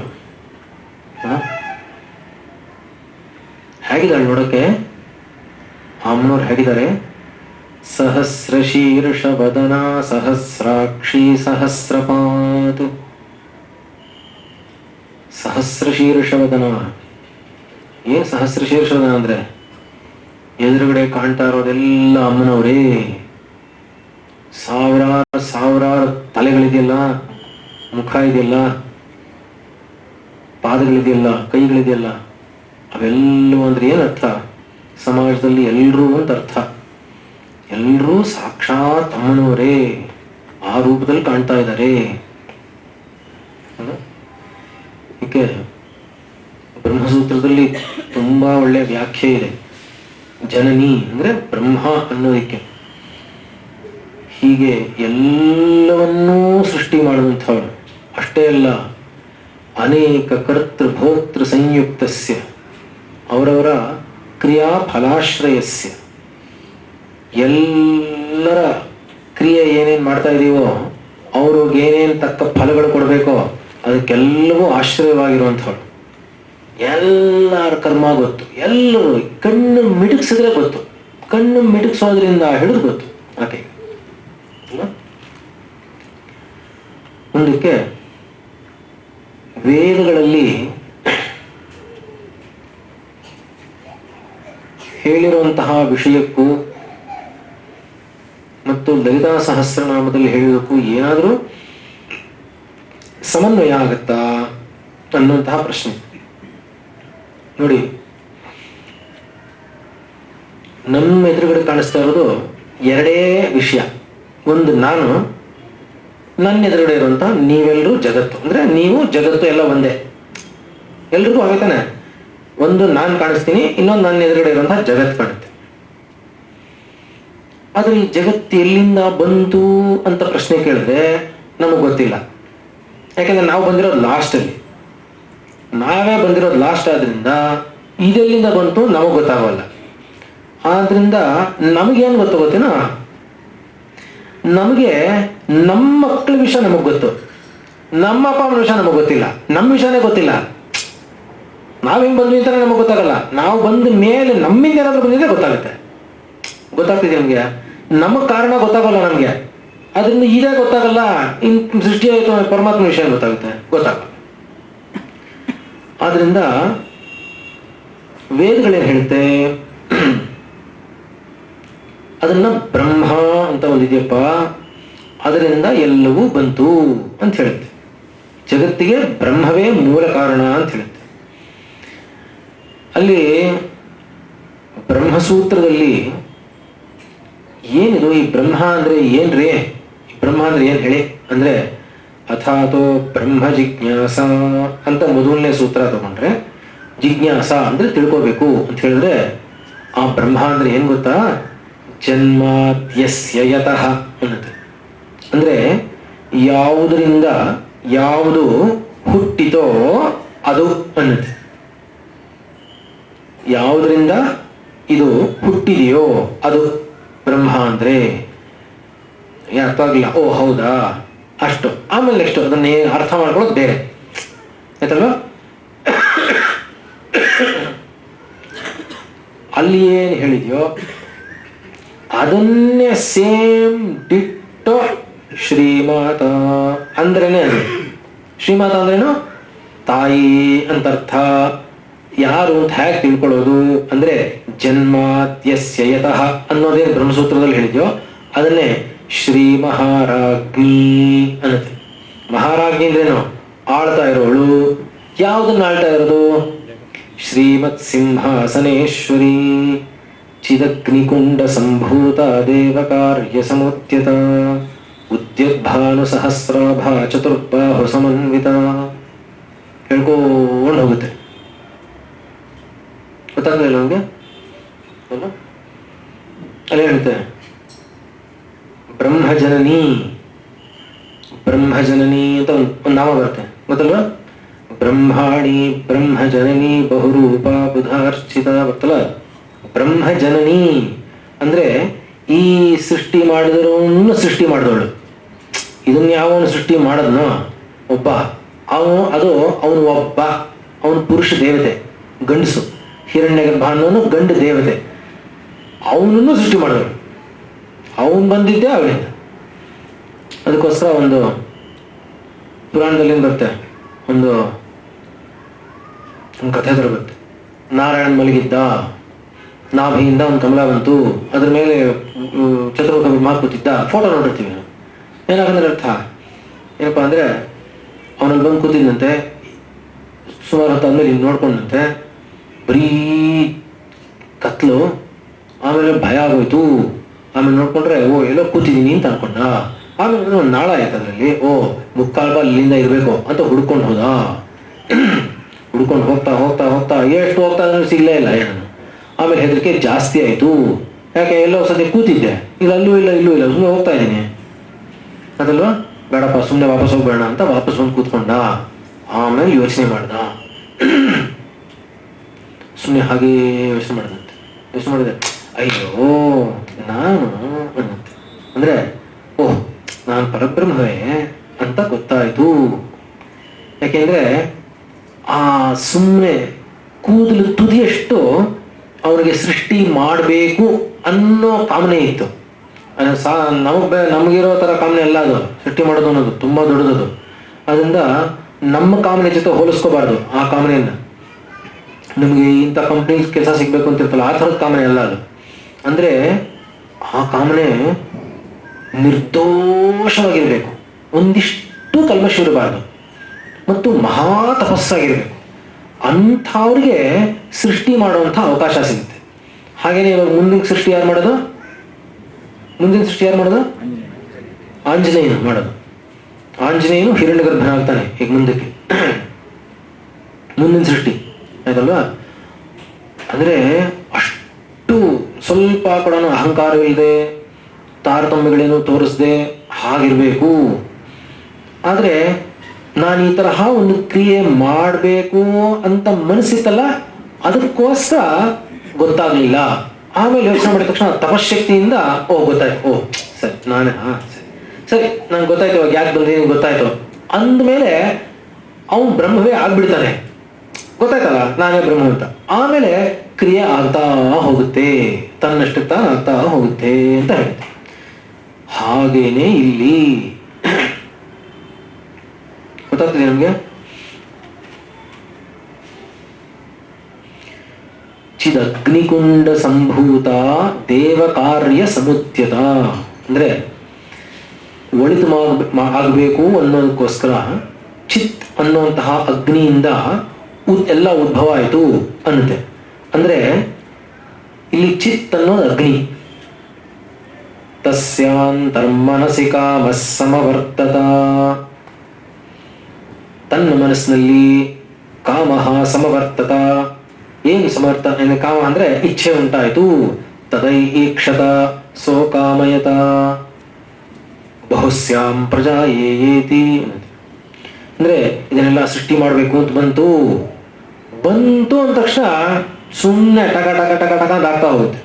ಹೇಗಿದ್ದಾಳೆ ನೋಡಕ್ಕೆ ಅಮ್ಮನವ್ರು ಹೇಗಿದ್ದಾರೆ? ಸಹಸ್ರ ಶೀರ್ಷ ವದನ ಸಹಸ್ರಾಕ್ಷಿ ಸಹಸ್ರಪಾತ್. ಸಹಸ್ರ ಶೀರ್ಷ ವದನ. ಏನ್ ಸಹಸ್ರ ಶೀರ್ಷ ವದನ ಅಂದ್ರೆ ಎದುರುಗಡೆ ಕಾಣ್ತಾ ಇರೋದೆಲ್ಲ ಅಮ್ಮನವರೇ. ಸಾವಿರಾರು ತಲೆಗಳಿದೆಯಲ್ಲ, ಮುಖ ಇದೆಯಲ್ಲ, ಪಾದಗಳಿದೆಯಲ್ಲ, ಕೈಗಳಿದೆಯಲ್ಲ, ಅವೆಲ್ಲವೂ ಅಂದ್ರೆ ಏನರ್ಥ? ಸಮಾಜದಲ್ಲಿ ಎಲ್ಲರೂ ಅಂತ ಅರ್ಥ. ಎಲ್ಲರೂ ಸಾಕ್ಷಾತ್ ಅಮ್ಮನವರೇ ಆ ರೂಪದಲ್ಲಿ ಕಾಣ್ತಾ ಇದ್ದಾರೆ. ಏಕೆ ಬ್ರಹ್ಮಸೂತ್ರದಲ್ಲಿ ತುಂಬಾ ಒಳ್ಳೆಯ ವ್ಯಾಖ್ಯೆ ಇದೆ. ಜನನಿ ಅಂದ್ರೆ ಬ್ರಹ್ಮ ಅನ್ನೋದಕ್ಕೆ. ಹೀಗೆ ಎಲ್ಲವನ್ನೂ ಸೃಷ್ಟಿ ಮಾಡುವಂಥವಳು. ಅಷ್ಟೇ ಅಲ್ಲ, ಅನೇಕ ಕರ್ತೃ ಭೋಕ್ತೃ ಸಂಯುಕ್ತಸ್ಯ, ಅವರವರ ಕ್ರಿಯಾ ಫಲಾಶ್ರಯಸ್ಯ, ಎಲ್ಲರ ಕ್ರಿಯೆ ಏನೇನು ಮಾಡ್ತಾ ಇದೀವೋ ಅವ್ರಿಗೆ ಏನೇನು ತಕ್ಕ ಫಲಗಳು ಕೊಡಬೇಕೋ ಅದಕ್ಕೆಲ್ಲವೂ ಆಶ್ರಯವಾಗಿರುವಂಥವಳು. ಎಲ್ಲರ ಕರ್ಮ ಗೊತ್ತು, ಎಲ್ಲರೂ ಕಣ್ಣು ಮಿಡುಕ್ಸಿದ್ರೆ ಗೊತ್ತು, ಕಣ್ಣು ಮಿಡುಕ್ಸೋದ್ರಿಂದ ಹಿಡಿದು ಗೊತ್ತು ಆಕೆ. ಮುಂದಕ್ಕೆ ವೇದಗಳಲ್ಲಿ ಹೇಳಿರುವಂತಹ ವಿಷಯಕ್ಕೂ ಮತ್ತು ಲಲಿತಾ ಸಹಸ್ರನಾಮದಲ್ಲಿ ಹೇಳಿದಕ್ಕೂ ಏನಾದರೂ ಸಮನ್ವಯ ಆಗತ್ತಾ ಅನ್ನುವಂತಹ ಪ್ರಶ್ನೆ. ನೋಡಿ, ನಮ್ಮ ಎದುರುಗಡೆ ಕಾಣಿಸ್ತಾ ಇರೋದು ಎರಡೇ ವಿಷಯ. ಒಂದು ನಾನು, ನನ್ನ ಎದುರುಗಡೆ ಇರುವಂತಹ ನೀವೆಲ್ಲರೂ ಜಗತ್ತು. ಅಂದ್ರೆ ನೀವು ಜಗತ್ತು ಎಲ್ಲ ಒಂದೇ, ಎಲ್ರಿಗೂ ಆಗತಾನೆ. ಒಂದು ನಾನು ಕಾಣಿಸ್ತೀನಿ, ಇನ್ನೊಂದು ನನ್ನ ಎದುರುಗಡೆ ಇರುವಂತಹ ಜಗತ್ತು ಕಾಣುತ್ತೆ. ಆದ್ರೆ ಈ ಜಗತ್ತು ಎಲ್ಲಿಂದ ಬಂತು ಅಂತ ಪ್ರಶ್ನೆ ಕೇಳಿದ್ರೆ ನಮಗೆ ಗೊತ್ತಿಲ್ಲ. ಯಾಕಂದ್ರೆ ನಾವು ಬಂದಿರೋದು ಲಾಸ್ಟಲ್ಲಿ, ನಾವೇ ಬಂದಿರೋದು ಲಾಸ್ಟ್. ಆದ್ರಿಂದ ಇದೆಲ್ಲಿಂದ ಬಂತು ನಮಗೆ ಗೊತ್ತಾಗಲ್ಲ. ಆದ್ರಿಂದ ನಮಗೇನು ಗೊತ್ತಿನ, ನಮಗೆ ನಮ್ಮ ಮಕ್ಕಳ ವಿಷಯ ನಮಗೆ ಗೊತ್ತು, ನಮ್ಮ ಅಪ್ಪ ಅಮ್ಮನ ವಿಷಯ ನಮಗೆ ಗೊತ್ತಿಲ್ಲ, ನಮ್ಮ ವಿಷಯನೇ ಗೊತ್ತಿಲ್ಲ. ನಾವ್ ಹೆಂಗ್ ಬಂದ್ವಿ ಅಂತಾನೆ ನಮಗೆ ಗೊತ್ತಾಗಲ್ಲ. ನಾವು ಬಂದ ಮೇಲೆ ನಮ್ಮಿಂದ ಏನಾದ್ರೂ ಬಂದಿದ್ರೆ ಗೊತ್ತಾಗ್ತಿದೆ ನಮ್ಗೆ. ನಮಗ್ ಕಾರಣ ಗೊತ್ತಾಗಲ್ಲ ನಮ್ಗೆ. ಅದರಿಂದ ಇದೇ ಗೊತ್ತಾಗಲ್ಲ, ಇನ್ ಸೃಷ್ಟಿ ಆಯ್ತು ಪರಮಾತ್ಮ ವಿಷಯ ಗೊತ್ತಾಗಲ್ಲ. ಆದ್ರಿಂದ ವೇದಗಳೇನು ಹೇಳುತ್ತೆ, ಅದನ್ನ ಬ್ರಹ್ಮ ಅಂತ ಒಂದಿದೆಯಪ್ಪ, ಅದರಿಂದ ಎಲ್ಲವೂ ಬಂತು ಅಂತ ಹೇಳುತ್ತೆ. ಜಗತ್ತಿಗೆ ಬ್ರಹ್ಮವೇ ಮೂಲ ಕಾರಣ ಅಂತ ಹೇಳುತ್ತೆ. ಅಲ್ಲಿ ಬ್ರಹ್ಮಸೂತ್ರದಲ್ಲಿ ಏನಿದು ಈ ಬ್ರಹ್ಮ ಅಂದ್ರೆ ಏನ್ರಿ, ಬ್ರಹ್ಮ ಅಂದ್ರೆ ಏನ್ ಹೇಳಿ ಅಂದ್ರೆ, ಅಥಾತೋ ಬ್ರಹ್ಮ ಜಿಜ್ಞಾಸ ಅಂತ ಮೊದಲನೇ ಸೂತ್ರ ತಗೊಂಡ್ರೆ, ಜಿಜ್ಞಾಸ ಅಂದ್ರೆ ತಿಳ್ಕೋಬೇಕು ಅಂತ ಹೇಳಿದ್ರೆ, ಆ ಬ್ರಹ್ಮ ಅಂದ್ರೆ ಏನ್ ಗೊತ್ತಾ? ಜನ್ಮಾದ್ಯಸ್ಯ ಯತಃ ಅನ್ನತ್ತೆ. ಅಂದ್ರೆ ಯಾವುದರಿಂದ ಯಾವುದು ಹುಟ್ಟಿತೋ ಅದು ಅನ್ನತ್ತೆ. ಯಾವುದರಿಂದ ಇದು ಹುಟ್ಟಿದೆಯೋ ಅದು ಬ್ರಹ್ಮ ಅಂದ್ರೆ. ಏನು ಅರ್ಥ ಆಗಲಿಲ್ಲ, ಓ ಹೌದಾ ಅಷ್ಟು. ಆಮೇಲೆ ನೆಕ್ಸ್ಟ್ ಅದನ್ನೇ ಅರ್ಥ ಮಾಡ್ಕೊಳ್ಳೋದು ಬೇರೆ ಆಯ್ತಲ್ವ. ಅಲ್ಲಿ ಏನು ಹೇಳಿದ್ಯೋ ಅದನ್ನೇ ಸೇಮ್ ಡಿಟ್ಟೋ ಶ್ರೀಮಾತ ಅಂದ್ರೇನೆ. ಅದು ಶ್ರೀಮಾತ ಅಂದ್ರೇನು? ತಾಯಿ ಅಂತ ಅರ್ಥ. ಯಾರು ಅಂತ ಹೇಗೆ ತಿಳ್ಕೊಳ್ಳೋದು ಅಂದ್ರೆ ಜನ್ಮಾದ್ಯಸ್ಯ ಯತಃ ಅನ್ನೋದೇನು ಬ್ರಹ್ಮಸೂತ್ರದಲ್ಲಿ ಹೇಳಿದ್ಯೋ ಅದನ್ನೇ ಶ್ರೀ ಮಹಾರಾಜ್ಞಿ ಅನ್ನತ್ತೆ. ಮಹಾರಾಜ್ಞಿ ಅಂದ್ರೇನು? ಆಳ್ತಾ ಇರೋಳು. ಯಾವುದನ್ನ ಆಳ್ತಾ ಇರೋದು? ಶ್ರೀಮತ್ ಸಿಂಹಾಸನೇಶ್ವರಿ ಚಿದಗ್ನಿಕುಂಡ ಸಂಭೂತ ದೇವಕಾರ್ಯ ಸಮುದ್ಯತ ಉದ್ಯದ್ಭಾನು ಸಹಸ್ರಾಭ ಚತುರ್ಬಾಹು ಸಮನ್ವಿತ ಹೇಳ್ಕೊಂಡು ಹೋಗುತ್ತೆ. ಗೊತ್ತಾಗ್ಲಿಲ್ಲ ನಮಗೆ? ಅಲ್ಲಿ ಹೇಳುತ್ತೆ ಬ್ರಹ್ಮಜನನಿ. ಬ್ರಹ್ಮಜನನಿ ಅಂತ ಒಂದು ನಾಮ ಬರುತ್ತೆ, ಗೊತ್ತಲ್ವಾ? ಬ್ರಹ್ಮಾಣಿ ಬ್ರಹ್ಮಜನನಿ ಬಹುರೂಪ ಬುಧಾರ್ಚಿತ ಬರ್ತಲ್ಲ. ಬ್ರಹ್ಮಜನನಿ ಅಂದ್ರೆ ಈ ಸೃಷ್ಟಿ ಮಾಡಿದವನು ಸೃಷ್ಟಿ ಮಾಡಿದವಳು. ಇದನ್ನ ಯಾವನು ಸೃಷ್ಟಿ ಮಾಡದ್ನೋ ಒಬ್ಬ ಅವನು ಒಬ್ಬ, ಅವನು ಪುರುಷ ದೇವತೆ, ಗಂಡಸು. ಹಿರಣ್ಯಗರ್ಭ ಅನ್ನೋನು ಗಂಡು ದೇವತೆ, ಅವನನ್ನು ಸೃಷ್ಟಿ ಮಾಡಿದವಳು. ಅವನು ಬಂದಿದ್ದೆ ಅವಳಿಂದ. ಅದಕ್ಕೋಸ್ಕರ ಒಂದು ಪುರಾಣದಲ್ಲಿ ಏನು ಬರುತ್ತೆ, ಒಂದು ಕಥೆ ಬರುತ್ತೆ. ನಾರಾಯಣ್ ಮಲಗಿದ್ದ, ನಾಭಿಯಿಂದ ಒಂದು ಕಮಲ ಬಂತು, ಅದ್ರ ಮೇಲೆ ಚತುರ್ಮುಖ ಬ್ರಹ್ಮ ಕೂತಿದ್ದ. ಫೋಟೋ ನೋಡಿರ್ತೀವಿ ನಾವು. ಏನಾಗಂದ್ರೆ ಅರ್ಥ ಏನಪ್ಪ ಅಂದರೆ ಅವನಲ್ಲಿ ಬಂದು ಕೂತಿದ್ದಂತೆ, ಸುಮಾರು ಹೊತ್ತು ಆದ್ಮೇಲೆ ಹಿಂಗೆ ನೋಡ್ಕೊಂಡಂತೆ, ಬರೀ ಕತ್ಲು. ಆಮೇಲೆ ಭಯ ಆಗೋಯ್ತು. ಆಮೇಲೆ ನೋಡ್ಕೊಂಡ್ರೆ ಓ ಎಲ್ಲೋ ಕೂತಿದ್ದೀನಿ ಅಂತ ಅನ್ಕೊಂಡ. ಆಮೇಲೆ ಒಂದು ನಾಳ ಆಯ್ತು ಅದರಲ್ಲಿ, ಓ ಮುಕ್ಕಾಲ್ಬ ಅಲ್ಲಿಂದ ಇರಬೇಕು ಅಂತ ಹುಡ್ಕೊಂಡು ಹೋದ. ಹುಡ್ಕೊಂಡು ಹೋಗ್ತಾ ಹೋಗ್ತಾ ಹೋಗ್ತಾ ಎಷ್ಟು ಹೋಗ್ತಾ ಅಂದ್ರೆ ಸಿಗಲೇ ಇಲ್ಲ ಏನನ್ನು. ಆಮೇಲೆ ಹೆದರಿಕೆ ಜಾಸ್ತಿ ಆಯಿತು. ಯಾಕೆ ಎಲ್ಲೋ ಸದ್ಯ ಕೂತಿದ್ದೆ, ಇಲ್ಲ ಅಲ್ಲೂ ಇಲ್ಲ ಇಲ್ಲೂ ಇಲ್ಲ, ಸುಮ್ಮನೆ ಹೋಗ್ತಾ ಇದ್ದೀನಿ ಅದಲ್ವಾ, ಬೇಡಪ್ಪ ಸುಮ್ಮನೆ ವಾಪಸ್ ಹೋಗ್ಬೇಡ ಅಂತ ವಾಪಸ್ ಬಂದು ಕೂತ್ಕೊಂಡ. ಆಮೇಲೆ ಯೋಚನೆ ಮಾಡ್ದ, ಸುಮ್ಮನೆ ಹಾಗೇ ಯೋಚನೆ ಮಾಡ್ದಂತೆ. ಯೋಚನೆ ಮಾಡಿದೆ, ಅಯ್ಯೋ ನಾನು ಅನ್ನಂತೆ. ಅಂದರೆ ಓಹ್ ನಾನು ಪರಬ್ರಹ್ಮವೇ ಅಂತ ಗೊತ್ತಾಯಿತು. ಯಾಕೆಂದರೆ ಆ ಸುಮ್ಮನೆ ಕೂದಲು ತುದಿಯಷ್ಟು ಅವನಿಗೆ ಸೃಷ್ಟಿ ಮಾಡಬೇಕು ಅನ್ನೋ ಕಾಮನೆ ಇತ್ತು. ನಮಗಿರೋ ಥರ ಕಾಮನೆ ಅಲ್ಲ ಅದು. ಸೃಷ್ಟಿ ಮಾಡೋದು ಅನ್ನೋದು ತುಂಬ ದೊಡ್ಡದದು. ಅದರಿಂದ ನಮ್ಮ ಕಾಮನೆ ಜೊತೆ ಹೋಲಿಸ್ಕೋಬಾರ್ದು ಆ ಕಾಮನೆಯನ್ನು. ನಮಗೆ ಇಂಥ ಕಂಪ್ನಿ ಕೆಲಸ ಸಿಗಬೇಕು ಅಂತ ಇರ್ತಲ್ಲ, ಆ ಥರದ ಕಾಮನೆ ಅಲ್ಲ ಅದು. ಅಂದರೆ ಆ ಕಾಮನೆ ನಿರ್ದೋಷವಾಗಿರಬೇಕು, ಒಂದಿಷ್ಟು ಕಲ್ಮಶ ಇರಬಾರ್ದು, ಮತ್ತು ಮಹಾ ತಪಸ್ಸಾಗಿರಬೇಕು. ಅಂಥವ್ರಿಗೆ ಸೃಷ್ಟಿ ಮಾಡುವಂಥ ಅವಕಾಶ ಸಿಗುತ್ತೆ. ಹಾಗೇನೆ ಇವಾಗ ಮುಂದಿನ ಸೃಷ್ಟಿ ಯಾರು ಮಾಡೋದು? ಮುಂದಿನ ಸೃಷ್ಟಿ ಯಾರು ಮಾಡೋದು? ಆಂಜನೇಯನು ಮಾಡೋದು. ಆಂಜನೇಯನು ಹಿರಣ್ಯಗರ್ಭನಾಗ್ತಾನೆ ಈಗ ಮುಂದಕ್ಕೆ, ಮುಂದಿನ ಸೃಷ್ಟಿ ಆಯ್ತಲ್ವಾ. ಅಂದರೆ ಅಷ್ಟು ಸ್ವಲ್ಪ ಕೂಡ ಅಹಂಕಾರವಿಲ್ಲದೆ, ತಾರತಮ್ಯಗಳೇನು ತೋರಿಸದೆ ಹಾಗಿರಬೇಕು. ಆದರೆ ನಾನು ಈ ತರಹ ಒಂದು ಕ್ರಿಯೆ ಮಾಡಬೇಕು ಅಂತ ಮನಸ್ಸಿತ್ತಲ್ಲ, ಅದಕ್ಕೋಸ್ಕರ ಗೊತ್ತಾಗಲಿಲ್ಲ. ಆಮೇಲೆ ಯೋಚನೆ ಮಾಡಿದ ತಕ್ಷಣ ತಪಶಕ್ತಿಯಿಂದ ಓ ಗೊತ್ತಾಯ್ತು, ಓ ಸರಿ ನಾನೇ ಸರಿ ನಂಗೆ ಗೊತ್ತಾಯ್ತು, ಇವಾಗ ಯಾಕೆ ಬಂದಿದ್ದೀನಿ ಗೊತ್ತಾಯ್ತು ಅಂದಮೇಲೆ ಅವನು ಬ್ರಹ್ಮವೇ ಆಗ್ಬಿಡ್ತಾನೆ. ಗೊತ್ತಾಯ್ತಲ್ಲ ನಾನೇ ಬ್ರಹ್ಮ ಅಂತ. ಆಮೇಲೆ ಕ್ರಿಯೆ ಆಗ್ತಾ ಹೋಗುತ್ತೆ, ತನ್ನಷ್ಟಕ್ಕೆ ತಾನು ಆಗ್ತಾ ಹೋಗುತ್ತೆ ಅಂತ ಹೇಳುತ್ತೆ. ಹಾಗೇನೆ ಇಲ್ಲಿ ಗೊತ್ತಾಗ್ತದೆ ನಮಗೆ. ಚಿದಗ್ನಿಕುಂಡ ಸಂಭೂತ ದೇವಕಾರ್ಯ ಸಮುದ್ಯತ ಅಂದ್ರೆ ಒಳಿತು ಆಗಬೇಕು ಅನ್ನೋದಕ್ಕೋಸ್ಕರ ಚಿತ್ ಅನ್ನುವಂತಹ ಅಗ್ನಿಯಿಂದ ಎಲ್ಲ ಉದ್ಭವ ಆಯಿತು ಅನ್ನುತ್ತೆ. ಅಂದ್ರೆ ಇಲ್ಲಿ ಚಿತ್ ಅನ್ನೋದು ಅಗ್ನಿ. ತಸ್ಯಾಂತರ್ಮನಸಿ ಕಾಮಃ ಸಮವರ್ತತ, ತನ್ನ ಮನಸ್ಸಿನಲ್ಲಿ ಕಾಮಃ ಸಮವರ್ತತ. ಏನು ಸಮರ್ಥ ಕಾಮ ಅಂದ್ರೆ ಇಚ್ಛೆ ಉಂಟಾಯಿತು. ತದೈ ಈಕ್ಷತ ಸೋ ಕಾಮಯತ ಬಹುಸ್ಯಾಂ ಪ್ರಜಾಯೇತಿ. ಅಂದ್ರೆ ಇದನ್ನೆಲ್ಲ ಸೃಷ್ಟಿ ಮಾಡಬೇಕು ಅಂತ ಬಂತು ಅಂದ ತಕ್ಷಣ ಸುಮ್ಮನೆ ಟಕ ಟಕ ಟಕ ಟಕ ಆಗ್ತಾ ಹೋಗುತ್ತೆ.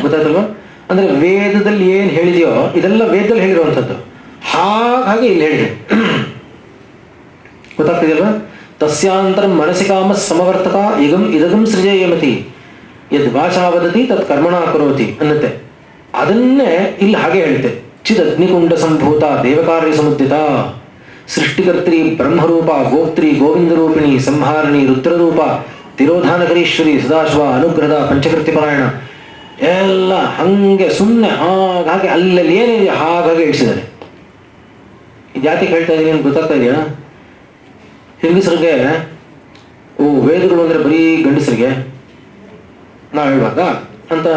ಗೊತ್ತಾಯ್ತಲ್ವಾ? ಅಂದರೆ ವೇದದಲ್ಲಿ ಏನು ಹೇಳಿದೆಯೋ ಇದೆಲ್ಲ ವೇದದಲ್ಲಿ ಹೇಳಿರುವಂಥದ್ದು, ಹಾಗೆ ಇಲ್ಲಿ ಹೇಳಿದೆ. ಗೊತ್ತಾಗ್ತಿದೆಯಲ್ವ? ತಸ್ಯಾಂತರ ಮನಸಿ ಕಾಮ ಸಮವರ್ತಕ ಇದಗಂ ಸೃಜೇಯಮತಿ ಯದ್ ವಾಚಾ ವದತಿ ತತ್ ಕರ್ಮಣ ಕರೋತಿ ಅನ್ನತ್ತೆ. ಅದನ್ನೇ ಇಲ್ಲಿ ಹಾಗೆ ಹೇಳುತ್ತೆ. ಚಿದ್ ಅಗ್ನಿಕುಂಡ ಸಂಭೂತ ದೇವಕಾರ್ಯ ಸಮುದ್ದಿತ ಸೃಷ್ಟಿಕರ್ತ್ರಿ ಬ್ರಹ್ಮರೂಪ ಗೋಪ್ತ್ರಿ ಗೋವಿಂದರೂಪಿಣಿ ಸಂಹಾರಿಣಿ ರುದ್ರರೂಪ ತಿರೋಧಾನಕರೀಶ್ವರಿ ಸದಾಶಿವ ಅನುಗ್ರಹದ ಪಂಚಕೃತ್ಯಪರಾಯಣ ಎಲ್ಲ ಹಂಗೆ ಸುಮ್ಮನೆ ಹಾಗೆ ಅಲ್ಲಲ್ಲಿ ಏನಿದೆ ಹಾಗಾಗಿ ಇಳಿಸಿದ್ದಾರೆ. ಇದು ಯಾಕೆ ಹೇಳ್ತಾ ಇದ್ದೀನಿ ಅಂತ ಗೊತ್ತಾಗ್ತಾ ಇದೆಯಾ? ಹೆಂಗಸರಿಗೆ ವೇದಗಳು ಅಂದರೆ ಬರೀ ಗಂಡಸರಿಗೆ ನಾವು ಹೇಳ್ಬಾರ್ದಾ ಅಂತ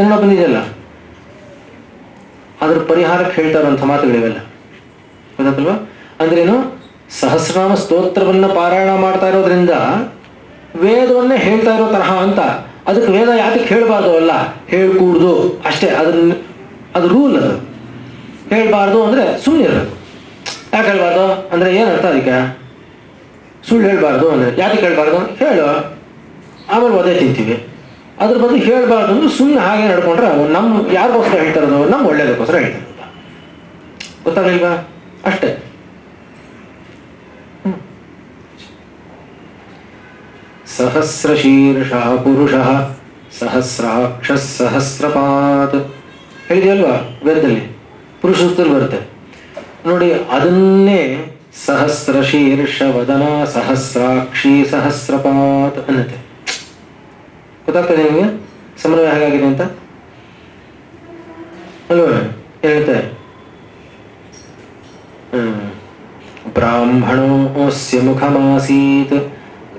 ಏನೋ ಬಂದಿದೆಯಲ್ಲ, ಅದ್ರ ಪರಿಹಾರಕ್ಕೆ ಹೇಳ್ತಾ ಇರೋಂಥ ಮಾತುಗಳಿವೆಲ್ಲ. ಗೊತ್ತಾಗ್ತಲ್ವ? ಅಂದ್ರೇನು? ಸಹಸ್ರನಾಮ ಸ್ತೋತ್ರವನ್ನು ಪಾರಾಯಣ ಮಾಡ್ತಾ ಇರೋದ್ರಿಂದ ವೇದವನ್ನೇ ಹೇಳ್ತಾ ಇರೋ ತರಹ ಅಂತ. ಅದಕ್ಕೆ ವೇದ ಯಾಕೆ ಹೇಳಬಾರ್ದು ಅಲ್ಲ, ಹೇಳ್ಕೂಡ್ದು ಅಷ್ಟೇ. ಅದು ರೂಲ್. ಅದು ಹೇಳ್ಬಾರ್ದು ಅಂದರೆ ಸುಮ್ಮನೆ ಇರಬೇಕು. ಯಾಕೆ ಹೇಳ್ಬಾರ್ದು ಅಂದರೆ ಏನರ್ಥ? ಅದಕ್ಕೆ ಸುಳ್ಳು ಹೇಳ್ಬಾರ್ದು ಅಂದರೆ ಯಾಕೆ ಹೇಳ್ಬಾರ್ದು? ಹೇಳು, ಆಮೇಲೆ ಒದೆ ತಿಂತೀವಿ. ಅದ್ರ ಬದಲು ಹೇಳ್ಬಾರ್ದು ಅಂದ್ರೆ ಸುಮ್ಮನೆ ಹಾಗೆ ನಡ್ಕೊಂಡ್ರೆ ನಮ್ಮ ಯಾರಿಗೋಸ್ಕರ ಹೇಳ್ತಾ ಇರೋದು? ನಮ್ಮ ಒಳ್ಳೇದಕ್ಕೋಸ್ಕರ ಹೇಳ್ತಾ ಇರೋದು. ಗೊತ್ತಾಗಲಿಲ್ವಾ? ಅಷ್ಟೇ. ಸಹಸ್ರಶೀರ್ಷ ಪುರುಷ ಸಹಸ್ರಾಕ್ಷ ಸಹಸ್ರಪಾತ್ ಹೇಳಿದೆಯಲ್ವಾ ವೇದದಲ್ಲಿ? ಪುರುಷ ಸೂಕ್ತದಲ್ಲಿ ಬರುತ್ತೆ ನೋಡಿ. ಅದನ್ನೇ ಸಹಸ್ರಶೀರ್ಷ ವದನ ಸಹಸ್ರಾಕ್ಷಿ ಸಹಸ್ರಪಾತ್ ಅನ್ನತ್ತೆ. ಗೊತ್ತಾಗ್ತದೆ ನಿಮಗೆ ಸಮನ್ವಯ ಹೇಗಾಗಿದೆ ಅಂತ ಅಲ್ವಾ? ಹೇಳುತ್ತೆ ಬ್ರಾಹ್ಮಣೋಸ್ಯ ಮುಖಮಾಸೀತ್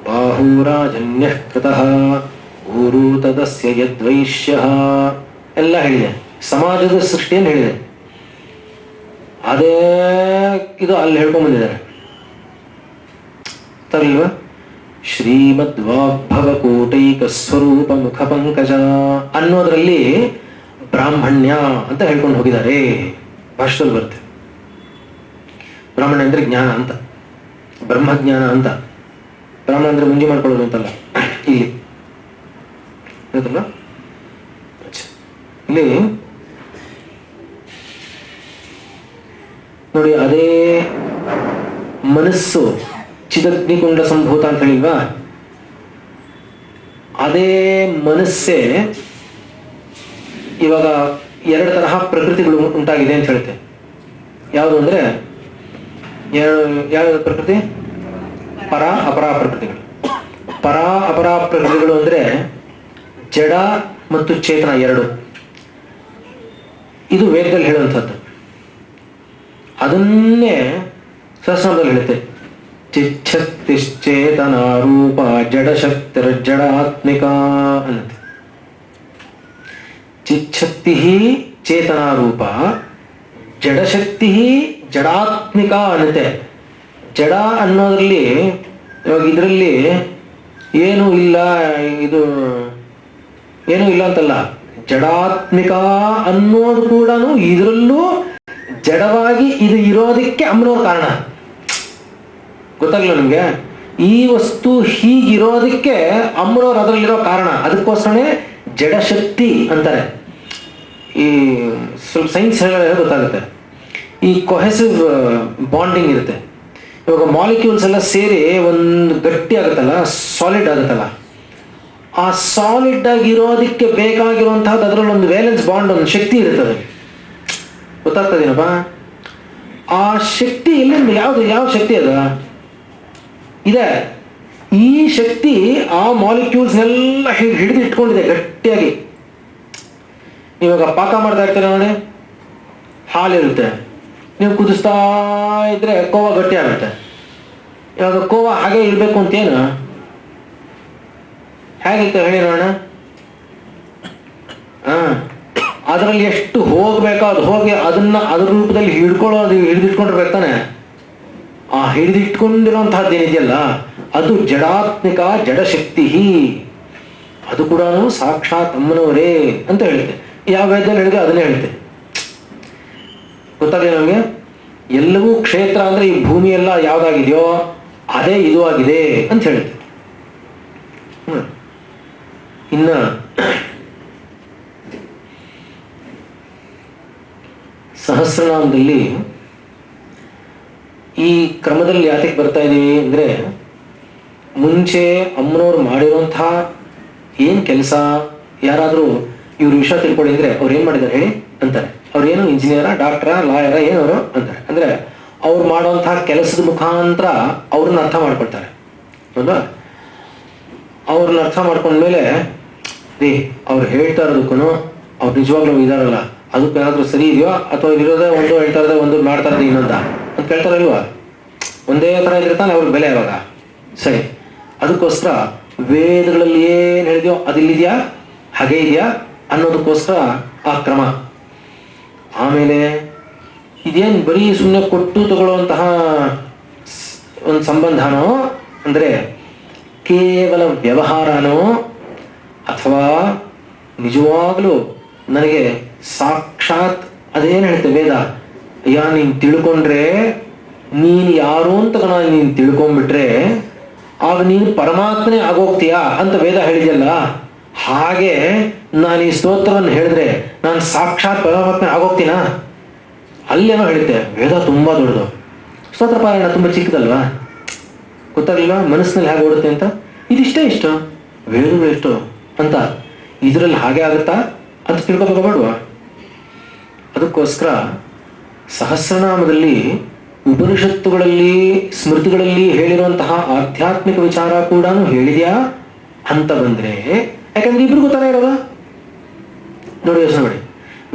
ಬಾಹುರಾಜನ್ಯಃ ಕೃತಃ ಊರು ತದಸ್ಯ ಯದ್ವೈಶ್ಯಃ ಎಲ್ಲ ಹೇಳಿದೆ. ಸಮಾಜದ ಸೃಷ್ಟಿಯನ್ನು ಹೇಳಿದೆ. ಅದೇ ಇದು ಅಲ್ಲಿ ಹೇಳ್ಕೊಂಡ್ ಬಂದಿದ್ದಾರೆ. ತರಲ್ವಾ? ಶ್ರೀಮದ್ವಾಗ್ಭವಕೂಟೈಕ ಸ್ವರೂಪ ಮುಖ ಪಂಕಜ ಅನ್ನೋದ್ರಲ್ಲಿ ಬ್ರಾಹ್ಮಣ್ಯ ಅಂತ ಹೇಳ್ಕೊಂಡು ಹೋಗಿದ್ದಾರೆ. ಭಾಷೆಯಲ್ಲಿ ಬರುತ್ತೆ. ಬ್ರಾಹ್ಮಣ್ಯ ಅಂದ್ರೆ ಜ್ಞಾನ ಅಂತ, ಬ್ರಹ್ಮಜ್ಞಾನ ಅಂತ. ಬ್ರಾಹ್ಮಣ ಅಂದ್ರೆ ಮುಂಜಿ ಮಾಡ್ಕೊಳ್ಳೋದು ಅಂತಲ್ಲ. ಇಲ್ಲಿ ಗೊತ್ತಲ್ಲ? ಇಲ್ಲಿ ನೋಡಿ, ಅದೇ ಮನಸ್ಸು ಚಿದಗ್ನಿಕುಂಡ ಸಂಭೂತ ಅಂತ ಹೇಳಿಲ್ವಾ? ಅದೇ ಮನಸ್ಸೇ ಇವಾಗ ಎರಡು ತರಹ ಪ್ರಕೃತಿಗಳು ಉಂಟಾಗಿದೆ ಅಂತ ಹೇಳುತ್ತೆ. ಯಾವುದು ಅಂದ್ರೆ ಯಾವ ಪ್ರಕೃತಿ? ಪರ ಅಪರ ಪ್ರಕೃತಿಗಳು. ಪರ ಅಪರ ಪ್ರಕೃತಿಗಳು ಅಂದ್ರೆ ಜಡ ಮತ್ತು ಚೇತನ ಎರಡು. ಇದು ವೇದದಲ್ಲಿ ಹೇಳುವಂಥದ್ದು. ಅದನ್ನೇ ಸಹಸ್ರನಾಮದಲ್ಲಿ ಹೇಳುತ್ತೆ. ಚಿಚ್ಛಕ್ತಿಶ್ಚೇತನ ರೂಪ ಜಡಶಕ್ತಿರ್ಜಡಾತ್ಮಿಕ ಅನ್ನತ್ತೆ. ಚಿಚ್ಛಕ್ತಿ ಚೇತನ ರೂಪ ಜಡಶಕ್ತಿ ಜಡಾತ್ಮಿಕ ಅನ್ನತ್ತೆ. ಜಡ ಅನ್ನೋದ್ರಲ್ಲಿ ಇವಾಗ ಇದರಲ್ಲಿ ಏನೂ ಇಲ್ಲ, ಇದು ಏನೂ ಇಲ್ಲ ಅಂತಲ್ಲ. ಜಡಾತ್ಮಿಕ ಅನ್ನೋದು ಕೂಡ ಇದರಲ್ಲೂ ಜಡವಾಗಿ ಇದು ಇರೋದಕ್ಕೆ ಅಮ್ಮನವ್ರ ಕಾರಣ. ಗೊತ್ತಾಗಲ್ಲ ನಿಮಗೆ? ಈ ವಸ್ತು ಹೀಗಿರೋದಕ್ಕೆ ಅಮ್ಮನವ್ರು ಅದರಲ್ಲಿರೋ ಕಾರಣ. ಅದಕ್ಕೋಸ್ಕರನೇ ಜಡಶಕ್ತಿ ಅಂತಾರೆ. ಈ ಸ್ವಲ್ಪ ಸೈನ್ಸ್ ಹೇಳಿದ್ರೆ ಗೊತ್ತಾಗುತ್ತೆ. ಈ ಕೊಹೆಸಿವ್ ಬಾಂಡಿಂಗ್ ಇರುತ್ತೆ. ಇವಾಗ ಮಾಲಿಕ್ಯೂಲ್ಸ್ ಎಲ್ಲ ಸೇರಿ ಒಂದು ಗಟ್ಟಿ ಆಗುತ್ತಲ್ಲ, ಸಾಲಿಡ್ ಆಗುತ್ತಲ್ಲ. ಆ ಸಾಲಿಡ್ ಆಗಿರೋದಕ್ಕೆ ಬೇಕಾಗಿರುವಂತಹದ್ದು ಅದರಲ್ಲಿ ಒಂದು ವ್ಯಾಲೆನ್ಸ್ ಬಾಂಡ್, ಒಂದು ಶಕ್ತಿ ಇರ್ತದೆ. ಗೊತ್ತಾಗ್ತದೇನಪ್ಪ? ಆ ಶಕ್ತಿ ಎಲ್ಲಿಂದ? ಯಾವ ಶಕ್ತಿ ಅದ ಇದೆ? ಈ ಶಕ್ತಿ ಆ ಮಾಲಿಕ್ಯೂಲ್ಸ್ನೆಲ್ಲ ಹಿಡಿದು ಇಟ್ಕೊಂಡಿದೆ ಗಟ್ಟಿಯಾಗಿ. ಇವಾಗ ಪಾಕ ಮಾಡ್ತಾ ಇರ್ತೀರ ನೋಡಿ, ಹಾಲಿರುತ್ತೆ, ನೀವು ಕುದಿಸ್ತಾ ಇದ್ರೆ ಕೋವಾ ಗಟ್ಟಿ ಆಗುತ್ತೆ. ಇವಾಗ ಕೋವಾ ಹಾಗೆ ಇರಬೇಕು ಅಂತೇನು? ಹೇಗಿತ್ತು ಹೇಳಿ ನೋಡೋಣ. ಅದರಲ್ಲಿ ಎಷ್ಟು ಹೋಗ್ಬೇಕೋ ಅದು ಹೋಗಿ ಅದನ್ನ ಅದ್ರ ರೂಪದಲ್ಲಿ ಹಿಡಿದಿಟ್ಕೊಂಡಿರ್ಬೇಕು ತಾನೆ. ಆ ಹಿಡಿದಿಟ್ಕೊಂಡಿರೋಂತಹದ್ದು ಏನಿದೆಯಲ್ಲ ಅದು ಜಡಾತ್ಮಿಕ ಜಡಶಕ್ತಿ. ಅದು ಕೂಡ ಸಾಕ್ಷಾತ್ ಅಮ್ಮನವರೇ ಅಂತ ಹೇಳುತ್ತೆ. ಯಾವ ವೇದದಲ್ಲಿ ಹೇಳಿದೆ ಅದನ್ನೇ ಹೇಳುತ್ತೆ. ಗೊತ್ತಾಗಲಿ ನಮಗೆ? ಎಲ್ಲವೂ ಕ್ಷೇತ್ರ ಅಂದ್ರೆ ಈ ಭೂಮಿ ಎಲ್ಲ ಯಾವ್ದಾಗಿದೆಯೋ ಅದೇ ಇದು ಆಗಿದೆ ಅಂತ ಹೇಳುತ್ತೆ. ಇನ್ನ ಸಹಸ್ರನಾಮದಲ್ಲಿ ಈ ಕ್ರಮದಲ್ಲಿ ಯಾತಕ್ಕೆ ಬರ್ತಾ ಇದ್ದೀವಿ ಅಂದರೆ, ಮುಂಚೆ ಅಮ್ಮನವ್ರು ಮಾಡಿರುವಂಥ ಏನು ಕೆಲಸ ಯಾರಾದರೂ ಇವ್ರ ವಿಷಯ ತಿಳ್ಕೊಳ್ಳಿ ಅಂದರೆ ಅವ್ರು ಏನು ಮಾಡಿದ್ದಾರೆ ಹೇಳಿ ಅಂತಾರೆ. ಅವ್ರೇನು ಇಂಜಿನಿಯರ, ಡಾಕ್ಟ್ರಾ, ಲಾಯರ, ಏನವರು ಅಂತಾರೆ. ಅಂದರೆ ಅವ್ರು ಮಾಡುವಂಥ ಕೆಲಸದ ಮುಖಾಂತರ ಅವ್ರನ್ನ ಅರ್ಥ ಮಾಡ್ಕೊಳ್ತಾರೆ ಅಲ್ವಾ. ಅವ್ರನ್ನ ಅರ್ಥ ಮಾಡ್ಕೊಂಡ್ಮೇಲೆ ರೀ ಅವ್ರು ಹೇಳ್ತಾ ಇರೋದಕ್ಕೂ ಅವ್ರು ನಿಜವಾಗ್ಲೂ ಇದಾರಲ್ಲ ಅದಕ್ಕೆ ಏನಾದರೂ ಸರಿ ಇದೆಯೋ ಅಥವಾ ಇರೋದೇ ಒಂದು ಹೇಳ್ತಾ ಇರೋದೇ ಒಂದು ಮಾಡ್ತಾ ಇರೋದು ಇನ್ನೊಂದ ಅಂತ ಕೇಳ್ತಾರಲ್ವಾ. ಒಂದೇ ಥರ ಇದ್ದಿರ್ತಾನೆ ಅವ್ರಿಗೆ ಬೆಲೆ ಯಾವಾಗ ಸರಿ. ಅದಕ್ಕೋಸ್ಕರ ವೇದಗಳಲ್ಲಿ ಏನು ಹೇಳಿದೆಯೋ ಅದಿಲ್ಲಿದೆಯಾ ಹಾಗೇ ಇದೆಯಾ ಅನ್ನೋದಕ್ಕೋಸ್ಕರ ಆ ಕ್ರಮ. ಆಮೇಲೆ ಇದೇನು ಬರೀ ಸುಮ್ಮನೆ ಕೊಟ್ಟು ತಗೊಳ್ಳುವಂತಹ ಒಂದು ಸಂಬಂಧನೋ ಅಂದರೆ ಕೇವಲ ವ್ಯವಹಾರನೋ ಅಥವಾ ನಿಜವಾಗಲೂ ನನಗೆ ಸಾಕ್ಷಾತ್ ಅದೇನು ಹೇಳ್ತೇವೆ ವೇದ, ಅಯ್ಯ ನೀನು ತಿಳ್ಕೊಂಡ್ರೆ ನೀನು ಯಾರು ಅಂತ ನೀನು ತಿಳ್ಕೊಂಡ್ಬಿಟ್ರೆ ಆಗ ನೀನು ಪರಮಾತ್ಮನೇ ಆಗೋಗ್ತೀಯಾ ಅಂತ ವೇದ ಹೇಳಿದೆಯಲ್ಲ, ಹಾಗೆ ನಾನು ಈ ಸ್ತೋತ್ರವನ್ನು ಹೇಳಿದ್ರೆ ನಾನು ಸಾಕ್ಷಾತ್ ಪರಮಾತ್ಮೆ ಆಗೋಗ್ತೀನಾ? ಅಲ್ಲೇನೋ ಹೇಳಿದ್ದೆ ವೇದ ತುಂಬ ದೊಡ್ಡದು, ಸ್ತೋತ್ರ ಪಾರಾಯಣ ತುಂಬ ಚಿಕ್ಕದಲ್ವಾ, ಗೊತ್ತಾಗಲಿಲ್ವಾ ಮನಸ್ಸಿನಲ್ಲಿ ಹೇಗೆ ಓಡುತ್ತೆ ಅಂತ. ಇದಿಷ್ಟೇ ಇಷ್ಟು ವೇದಗಳು ಎಷ್ಟು ಅಂತ ಇದರಲ್ಲಿ ಹಾಗೆ ಆಗುತ್ತಾ ಅಂತ ತಿಳ್ಕೊಬೇಕಬೇಡುವ. ಅದಕ್ಕೋಸ್ಕರ ಸಹಸ್ರನಾಮದಲ್ಲಿ ಉಪನಿಷತ್ತುಗಳಲ್ಲಿ ಸ್ಮೃತಿಗಳಲ್ಲಿ ಹೇಳಿರುವಂತಹ ಆಧ್ಯಾತ್ಮಿಕ ವಿಚಾರ ಕೂಡ ಹೇಳಿದ್ಯಾ ಅಂತ ಬಂದರೆ, ಯಾಕಂದ್ರೆ ಇಬ್ರಿಗೂ ತಾನೇ ಇರೋದು ನೋಡಿ, ಯೋಚನೆ ಮಾಡಿ.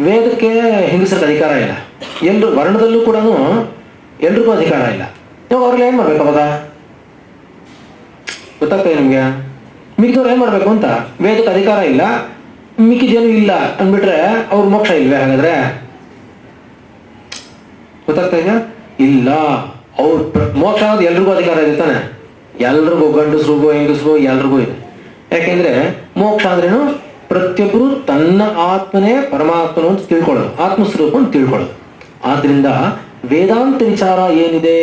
ವೇದಕ್ಕೆ ಹೆಂಗಸಕ್ಕೆ ಅಧಿಕಾರ ಇಲ್ಲ, ಎಲ್ರು ವರ್ಣದಲ್ಲೂ ಕೂಡ ಎಲ್ರಿಗೂ ಅಧಿಕಾರ ಇಲ್ಲ. ಇವಾಗ ಅವ್ರಲ್ಲಿ ಏನು ಮಾಡ್ಬೇಕು ಅವಾಗ ಗೊತ್ತಾಗ್ತದೆ ನಿಮ್ಗೆ. ಮಿಕ್ಕಿದವ್ರು ಏನು ಮಾಡ್ಬೇಕು ಅಂತ, ವೇದಕ್ಕೆ ಅಧಿಕಾರ ಇಲ್ಲ ಮಿಕ್ಕಿದೇನು ಇಲ್ಲ ಅಂದ್ಬಿಟ್ರೆ ಅವ್ರ ಮೋಕ್ಷ ಇಲ್ವೇ ಹಾಗಾದ್ರೆ? ಗೊತ್ತಾಗ್ತಾ ಇದೆಯಾ? ಇಲ್ಲ, ಅವ್ರ ಮೋಕ್ಷ ಅನ್ನೋದು ಎಲ್ರಿಗೂ ಅಧಿಕಾರ ಇದೆ ತಾನೆ, ಎಲ್ರಿಗೂ, ಗಂಡಸ್ರಿಗೂ ಹೆಂಗಸ್ರಿಗೂ ಎಲ್ರಿಗೂ ಇದೆ. ಯಾಕೆಂದ್ರೆ ಮೋಕ್ಷ ಅಂದ್ರೇನು, ಪ್ರತಿಯೊಬ್ಬರು ತನ್ನ ಆತ್ಮನೇ ಪರಮಾತ್ಮನು ಅಂತ ತಿಳ್ಕೊಳ್ಳೋದು, ಆತ್ಮಸ್ವರೂಪ ಅಂತ ತಿಳ್ಕೊಳ್ಳೋದು. ಆದ್ರಿಂದ ವೇದಾಂತ ವಿಚಾರ ಏನಿದೆ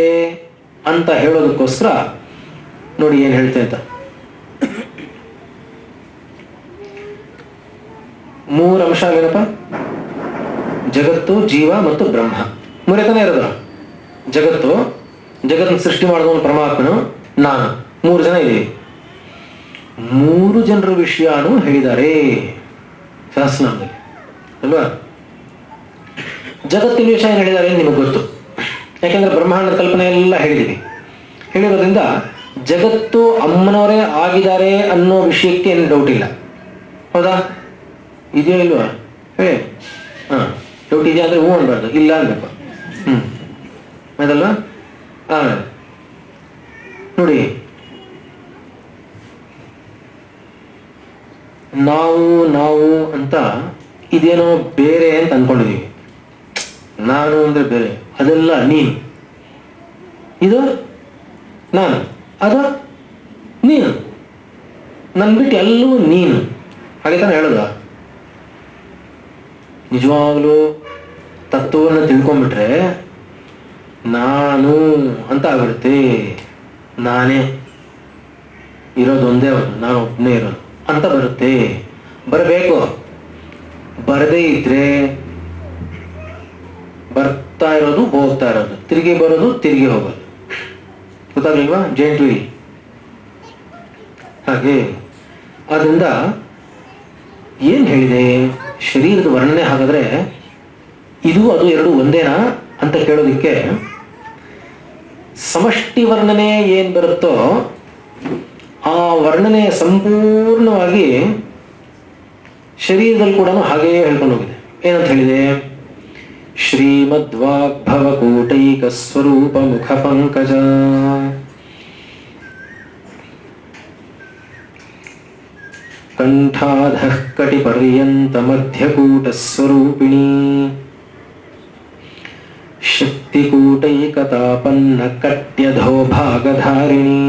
ಅಂತ ಹೇಳೋದಕ್ಕೋಸ್ಕರ ನೋಡಿ ಏನು ಹೇಳ್ತೇನೆ ಅಂತ. 3 ಅಂಶ ಏನಪ್ಪ? ಜಗತ್ತು, ಜೀವ ಮತ್ತು ಬ್ರಹ್ಮ. 3 ತಾನೇ ಇರೋದು. ಜಗತ್ತನ್ನು ಸೃಷ್ಟಿ ಮಾಡಿದವನು ಪರಮಾತ್ಮನು, ನಾನು, 3 ಜನ ಇದ್ದೀವಿ. 3 ಜನರ ವಿಷಯನೂ ಹೇಳಿದ್ದಾರೆ ಸಹಸ್ರನಾಮದಲ್ಲಿ ಅಲ್ವಾ. ಜಗತ್ತಿನ ವಿಷಯ ಏನು ಹೇಳಿದ್ದಾರೆ ನಿಮಗೆ ಗೊತ್ತು, ಯಾಕೆಂದ್ರೆ ಬ್ರಹ್ಮಾಂಡದ ಕಲ್ಪನೆ ಎಲ್ಲ ಹೇಳಿರೋದ್ರಿಂದ ಜಗತ್ತು ಅಮ್ಮನವರೇ ಆಗಿದ್ದಾರೆ ಅನ್ನೋ ವಿಷಯಕ್ಕೆ ಏನು ಡೌಟ್ ಇಲ್ಲ. ಹೌದಾ? ಇದೆಯೋ ಇಲ್ವಾ ಹೇಳಿ. ಡೌಟ್ ಇದೆಯಾ ಅಂದರೆ ಹ್ಞೂ ಅನ್ಬಾರ್ದು, ಇಲ್ಲ ಅನ್ಬೇಕು. ಅದಲ್ವಾ? ನೋಡಿ, ನಾವು ಅಂತ ಇದೇನೋ ಬೇರೆ ಅಂತ ಅನ್ಕೊಂಡಿದೀವಿ. ನಾನು ಅಂದ್ರೆ ಬೇರೆ, ಅದೆಲ್ಲ ನೀನು, ಇದು ನಾನು, ಅದು ನೀನು, ನನ್ನ ಬಿಟ್ಟು ಎಲ್ಲವೂ ನೀನು, ಹಾಗೆ ತಾನೆ ಹೇಳೋದ. ನಿಜವಾಗ್ಲೂ ತತ್ವವನ್ನು ತಿಳ್ಕೊಂಡ್ಬಿಟ್ರೆ ನಾನು ಅಂತ ಆಗ್ಬಿಡುತ್ತೆ. ನಾನೇ ಇರೋದು ಒಂದೇ ಒಂದು, ನಾನು ಒಬ್ಬನೇ ಇರೋದು ಅಂತ ಬರುತ್ತೆ. ಬರಬೇಕು. ಬರದೇ ಇದ್ರೆ ಬರ್ತಾ ಇರೋದು, ಹೋಗ್ತಾ ಇರೋದು, ತಿರುಗಿ ಬರೋದು, ತಿರುಗಿ ಹೋಗೋದು. ಗೊತ್ತಾಗ್ಲಿಲ್ವಾ? ಜೈಂಟ್ ವೀಲ್ ಹಾಗೆ. ಆದ್ರಿಂದ ಏನ್ ಹೇಳಿದೆ ಶರೀರದ ವರ್ಣನೆ? ಹಾಗಾದ್ರೆ ಇದು ಅದು ಎರಡು ಒಂದೇನಾ ಅಂತ ಕೇಳೋದಿಕ್ಕೆ ಸಮಷ್ಟಿ ವರ್ಣನೆ ಏನ್ ಬರುತ್ತೋ ಆ ವರ್ಣನೆ ಸಂಪೂರ್ಣವಾಗಿ ಶರೀರದಲ್ಲಿ ಕೂಡ ಹಾಗೆಯೇ ಹೇಳ್ಕೊಂಡು ಹೋಗಿದೆ. ಏನಂತ ಹೇಳಿದೆ? ಶ್ರೀಮದ್ವಾಗ್ಭವಕೂಟೈಕ ಸ್ವರೂಪ ಮುಖ ಪಂಕಜ ಕಂಠಾಧಃ ಕಟಿ ಪರ್ಯಂತ ಮಧ್ಯಕೂಟ ಸ್ವರೂಪಿಣಿ ಶಕ್ತಿಕೂಟೈಕತಾಪನ್ನ ಕಟ್ಯಧೋ ಭಾಗಧಾರಿಣಿ.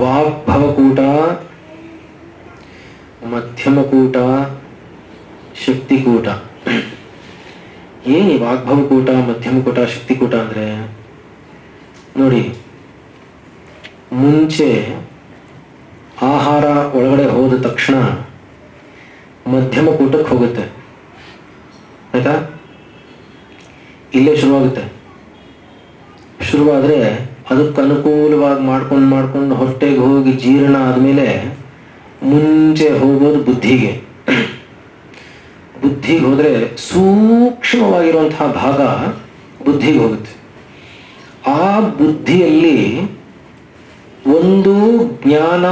ವಾಗ್ಭವಕೂಟ, ಮಧ್ಯಮಕೂಟ, ಶಕ್ತಿಕೂಟ. ಏನು ವಾಗ್ಭವಕೂಟ, ಮಧ್ಯಮಕೂಟ, ಶಕ್ತಿಕೂಟ ಅಂದ್ರೆ ನೋಡಿ, ಮುಂಚೆ ಆಹಾರ ಒಳಗಡೆ ಹೋದ ತಕ್ಷಣ ಮಧ್ಯಮ ಕೂಟಕ್ಕೆ ಹೋಗುತ್ತೆ. ಆಯ್ತಾ? ಇಲ್ಲೇ ಶುರುವಾಗುತ್ತೆ. ಶುರುವಾದರೆ ಅದಕ್ಕೆ ಅನುಕೂಲವಾಗಿ ಮಾಡ್ಕೊಂಡು ಹೊಟ್ಟೆಗೆ ಹೋಗಿ ಜೀರ್ಣ ಆದಮೇಲೆ ಮುಂಚೆ ಹೋಗೋದು ಬುದ್ಧಿಗೆ. ಬುದ್ಧಿಗೆ ಹೋದರೆ ಸೂಕ್ಷ್ಮವಾಗಿರುವಂತಹ ಭಾಗ ಬುದ್ಧಿಗೆ ಹೋಗುತ್ತೆ. ಆ ಬುದ್ಧಿಯಲ್ಲಿ ಒಂದು ಜ್ಞಾನ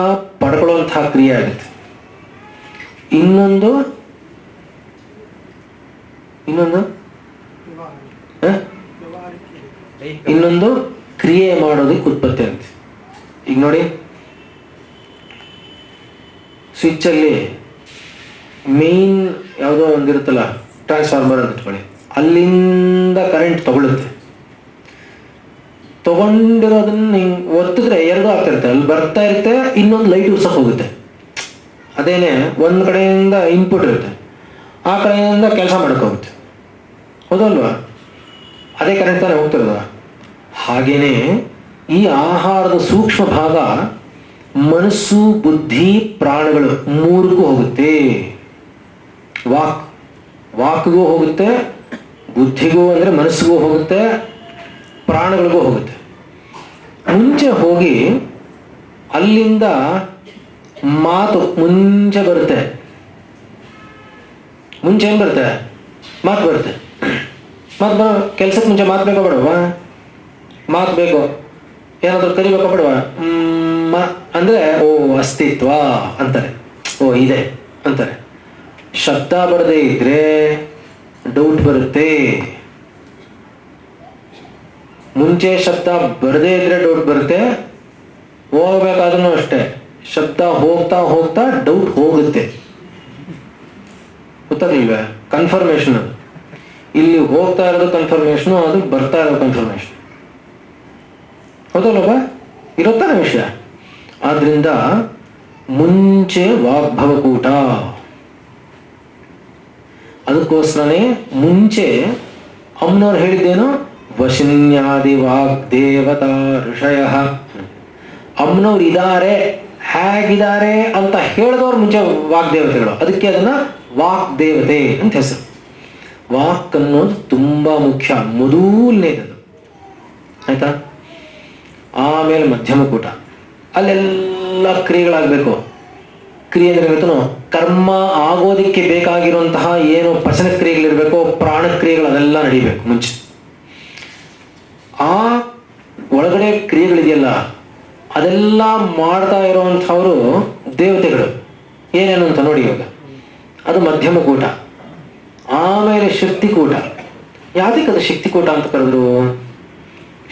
ಪಡ್ಕೊಳ್ಳುವಂತಹ ಕ್ರಿಯೆ ಆಗುತ್ತೆ. ಇನ್ನೊಂದು ಕ್ರಿಯೆ ಮಾಡೋದಕ್ಕೆ ಉತ್ಪತ್ತಿ ಆಗುತ್ತೆ. ಈಗ ನೋಡಿ, ಸ್ವಿಚ್ಚಲ್ಲಿ ಮೇನ್ ಯಾವುದೋ ಒಂದಿರುತ್ತಲ್ಲ, ಟ್ರಾನ್ಸ್ಫಾರ್ಮರ್ ಅಂತ ಇಟ್ಕೊಳ್ಳಿ, ಅಲ್ಲಿಂದ ಕರೆಂಟ್ ತಗೊಳುತ್ತೆ. ತಗೊಂಡಿರೋದನ್ನ ಹಿಂಗೆ ಒತ್ತಿದ್ರೆ ಎರಡು ಆಗ್ತಿರುತ್ತೆ, ಅಲ್ಲಿ ಬರ್ತಾ ಇರುತ್ತೆ, ಇನ್ನೊಂದು ಲೈಟ್ ಉರ್ಸಕ್ಕೆ ಹೋಗುತ್ತೆ. ಅದೇನೆ ಒಂದು ಕಡೆಯಿಂದ ಇನ್ಪುಟ್ ಇರುತ್ತೆ, ಆ ಕಡೆಯಿಂದ ಕೆಲಸ ಮಾಡೋಕ್ಕೆ ಹೋಗುತ್ತೆ. ಹೌದಲ್ವಾ? ಅದೇ ಕರೆಂಟ್ ತಾನೇ ಹೋಗ್ತಿರೋದ. ಹಾಗೇನೆ ಈ ಆಹಾರದ ಸೂಕ್ಷ್ಮ ಭಾಗ ಮನಸ್ಸು, ಬುದ್ಧಿ, ಪ್ರಾಣಗಳು ಮೂರಕ್ಕೂ ಹೋಗುತ್ತೆ. ವಾಕ್ಗೂ ಹೋಗುತ್ತೆ, ಬುದ್ಧಿಗೂ ಅಂದರೆ ಮನಸ್ಸಿಗೂ ಹೋಗುತ್ತೆ, ಪ್ರಾಣಗಳಿಗೂ ಹೋಗುತ್ತೆ. ಮುಂಚೆ ಹೋಗಿ ಅಲ್ಲಿಂದ ಮಾತು ಮುಂಚೆ ಬರುತ್ತೆ. ಮುಂಚೆ ಏನು ಬರುತ್ತೆ? ಮಾತು ಬರುತ್ತೆ. ಮಾತು ಬರೋ ಕೆಲಸಕ್ಕೆ ಮುಂಚೆ ಮಾತು ಬೇಕೋ ಬೇಡವ? ಮಾತು ಬೇಕು. ಏನಾದರೂ ಕರಿಬೇಕೋ ಬೇಡವ? ಅಂದರೆ ಓ ಅಸ್ತಿತ್ವ ಅಂತಾರೆ, ಓ ಇದೆ ಅಂತಾರೆ. ಶಬ್ದ ಬರದೇ ಇದ್ರೆ ಡೌಟ್ ಬರುತ್ತೆ. ಮುಂಚೆ ಶಬ್ದ ಬರದೇ ಇದ್ರೆ ಡೌಟ್ ಬರುತ್ತೆ. ಹೋಗ್ಬೇಕಾದ್ರೂ ಅಷ್ಟೇ, ಶಬ್ದ ಹೋಗ್ತಾ ಹೋಗ್ತಾ ಡೌಟ್ ಹೋಗುತ್ತೆ. ಗೊತ್ತಾಗಲಿಲ್ವೇ? ಕನ್ಫರ್ಮೇಷನ್. ಅದು ಇಲ್ಲಿ ಹೋಗ್ತಾ ಇರೋದು ಕನ್ಫರ್ಮೇಷನು, ಅದು ಬರ್ತಾ ಇರೋದು ಕನ್ಫರ್ಮೇಷನ್. ಹೌದಲ್ಲಪ್ಪ? ಇರುತ್ತಾನೆ ವಿಷಯ. ಆದ್ರಿಂದ ಮುಂಚೆ ವಾಗ್ಭವಕೂಟ. ಅದಕ್ಕೋಸ್ಕರನೇ ಮುಂಚೆ ಅಮ್ಮನವ್ರು ಹೇಳಿದ್ದೇನು? ವಶಿನ್ಯಾದಿ ವಾಗ್ದೇವತಾ ಋಷಯ. ಅಮ್ಮನವ್ರು ಇದ್ದಾರೆ, ಹೇಗಿದ್ದಾರೆ ಅಂತ ಹೇಳಿದವ್ರು ಮುಂಚೆ ವಾಗ್ದೇವತೆಗಳು. ಅದಕ್ಕೆ ಅದನ್ನ ವಾಗ್ದೇವತೆ ಅಂತ ಹೆಸರು. ವಾಕ್ ಅನ್ನೋದು ತುಂಬಾ ಮುಖ್ಯ, ಮೊದಲನೇದು. ಆಯ್ತಾ? ಆಮೇಲೆ ಮಧ್ಯಮಕೂಟ. ಅಲ್ಲೆಲ್ಲ ಕ್ರಿಯೆಗಳಾಗಬೇಕು. ಕ್ರಿಯೆ ಅಂದ್ರೆ ಗೊತ್ತೋ, ಕರ್ಮ ಆಗೋದಕ್ಕೆ ಬೇಕಾಗಿರುವಂತಹ ಏನು ಪಚನ ಕ್ರಿಯೆಗಳಿರ್ಬೇಕೋ, ಪ್ರಾಣ ಕ್ರಿಯೆಗಳು ಅದೆಲ್ಲ ನಡೀಬೇಕು ಮುಂಚೆ. ಆ ಒಳಗಡೆ ಕ್ರಿಯೆಗಳಿದೆಯಲ್ಲ, ಅದೆಲ್ಲ ಮಾಡ್ತಾ ಇರುವಂಥವರು ದೇವತೆಗಳು. ಏನೇನು ಅಂತ ನೋಡಿ ಇವಾಗ. ಅದು ಮಧ್ಯಮಕೂಟ. ಆಮೇಲೆ ಶಕ್ತಿಕೂಟ. ಯಾವ್ದಕ್ಕೆ ಅದು ಶಕ್ತಿಕೂಟ ಅಂತ ಕರೆದ್ರು?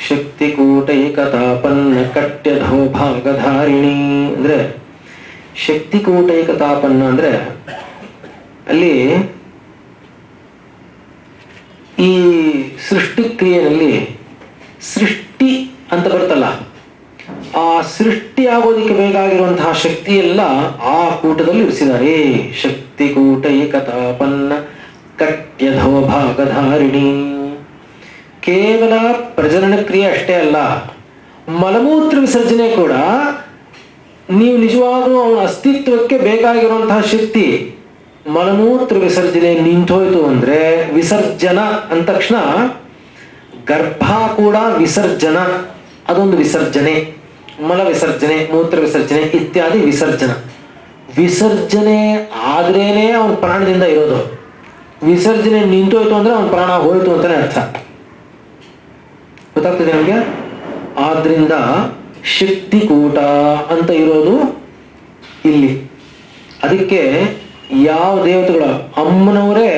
ಶಕ್ತಿಕೂಟ ಏಕತಾಪನ್ನ ಕಟ್ಯಧೋ ಭಾಗಧಾರಿಣಿ ಅಂದ್ರೆ, ಶಕ್ತಿಕೂಟ ಏಕತಾಪನ್ನ ಅಂದ್ರೆ ಅಲ್ಲಿ ಈ ಸೃಷ್ಟಿ ಕ್ರಿಯೆಯಲ್ಲಿ ಸೃಷ್ಟಿ ಅಂತ ಬರ್ತಲ್ಲ, ಆ ಸೃಷ್ಟಿ ಆಗೋದಕ್ಕೆ ಬೇಕಾಗಿರುವಂತಹ ಶಕ್ತಿ ಎಲ್ಲ ಆ ಕೂಟದಲ್ಲಿ ಇರಿಸಿದ್ದಾರೆ. ಶಕ್ತಿಕೂಟ ಏಕತಾಪನ್ನ ಕಟ್ಯಧೋ ಭಾಗಧಾರಿಣಿ. ಕೇವಲ ಪ್ರಜನನ ಕ್ರಿಯೆ ಅಷ್ಟೇ ಅಲ್ಲ, ಮಲಮೂತ್ರ ವಿಸರ್ಜನೆ ಕೂಡ. ನೀವು ನಿಜವಾಗ್ಲೂ ಅವನ ಅಸ್ತಿತ್ವಕ್ಕೆ ಬೇಕಾಗಿರುವಂತಹ ಶಕ್ತಿ. ಮಲಮೂತ್ರ ವಿಸರ್ಜನೆ ನಿಂತೋಯ್ತು ಅಂದ್ರೆ ವಿಸರ್ಜನ ಅಂದ ತಕ್ಷಣ ಗರ್ಭ ಕೂಡ ವಿಸರ್ಜನ, ಅದೊಂದು ವಿಸರ್ಜನೆ. ಮಲ ವಿಸರ್ಜನೆ, ಮೂತ್ರ ವಿಸರ್ಜನೆ ಇತ್ಯಾದಿ ವಿಸರ್ಜನ. ವಿಸರ್ಜನೆ ಆದ್ರೇನೆ ಅವನ ಪ್ರಾಣದಿಂದ ಇರೋದು. ವಿಸರ್ಜನೆ ನಿಂತೋಯ್ತು ಅಂದ್ರೆ ಅವನ ಪ್ರಾಣ ಹೋಯ್ತು ಅಂತಾನೆ ಅರ್ಥ. ಗೊತ್ತಾಗ್ತದೆ ನಮಗೆ? ಆದ್ರಿಂದ ಶಕ್ತಿಕೂಟ ಅಂತ ಇರೋದು ಇಲ್ಲಿ. ಅದಕ್ಕೆ ಯಾವ ದೇವತೆಗಳು? ಅಮ್ಮನವರೇ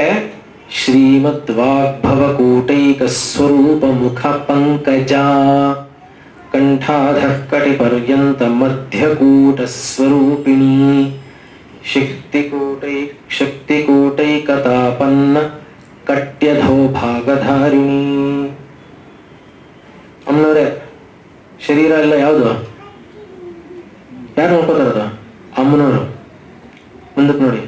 ಶ್ರೀಮದ್ ವಾಗ್ಭವಕೂಟೈಕ ಸ್ವರೂಪ ಮುಖ ಪಂಕಜ ಕಂಠಾಧ ಕಟಿ ಪರ್ಯಂತ ಮಧ್ಯಕೂಟ ಸ್ವರೂಪಿಣಿ ಶಕ್ತಿಕೂಟೈಕತಾಪನ್ನ ಕಟ್ಯಧೋ ಭಾಗಧಾರಿಣಿ. ಅಮ್ಮನವರೇ ಶರೀರ ಎಲ್ಲ ಯಾವುದು? ಯಾರು ನೋಡ್ಕೋತಾರದು? ಅಮ್ಮನವರು. ಮುಂದಕ್ಕೆ ನೋಡಿ.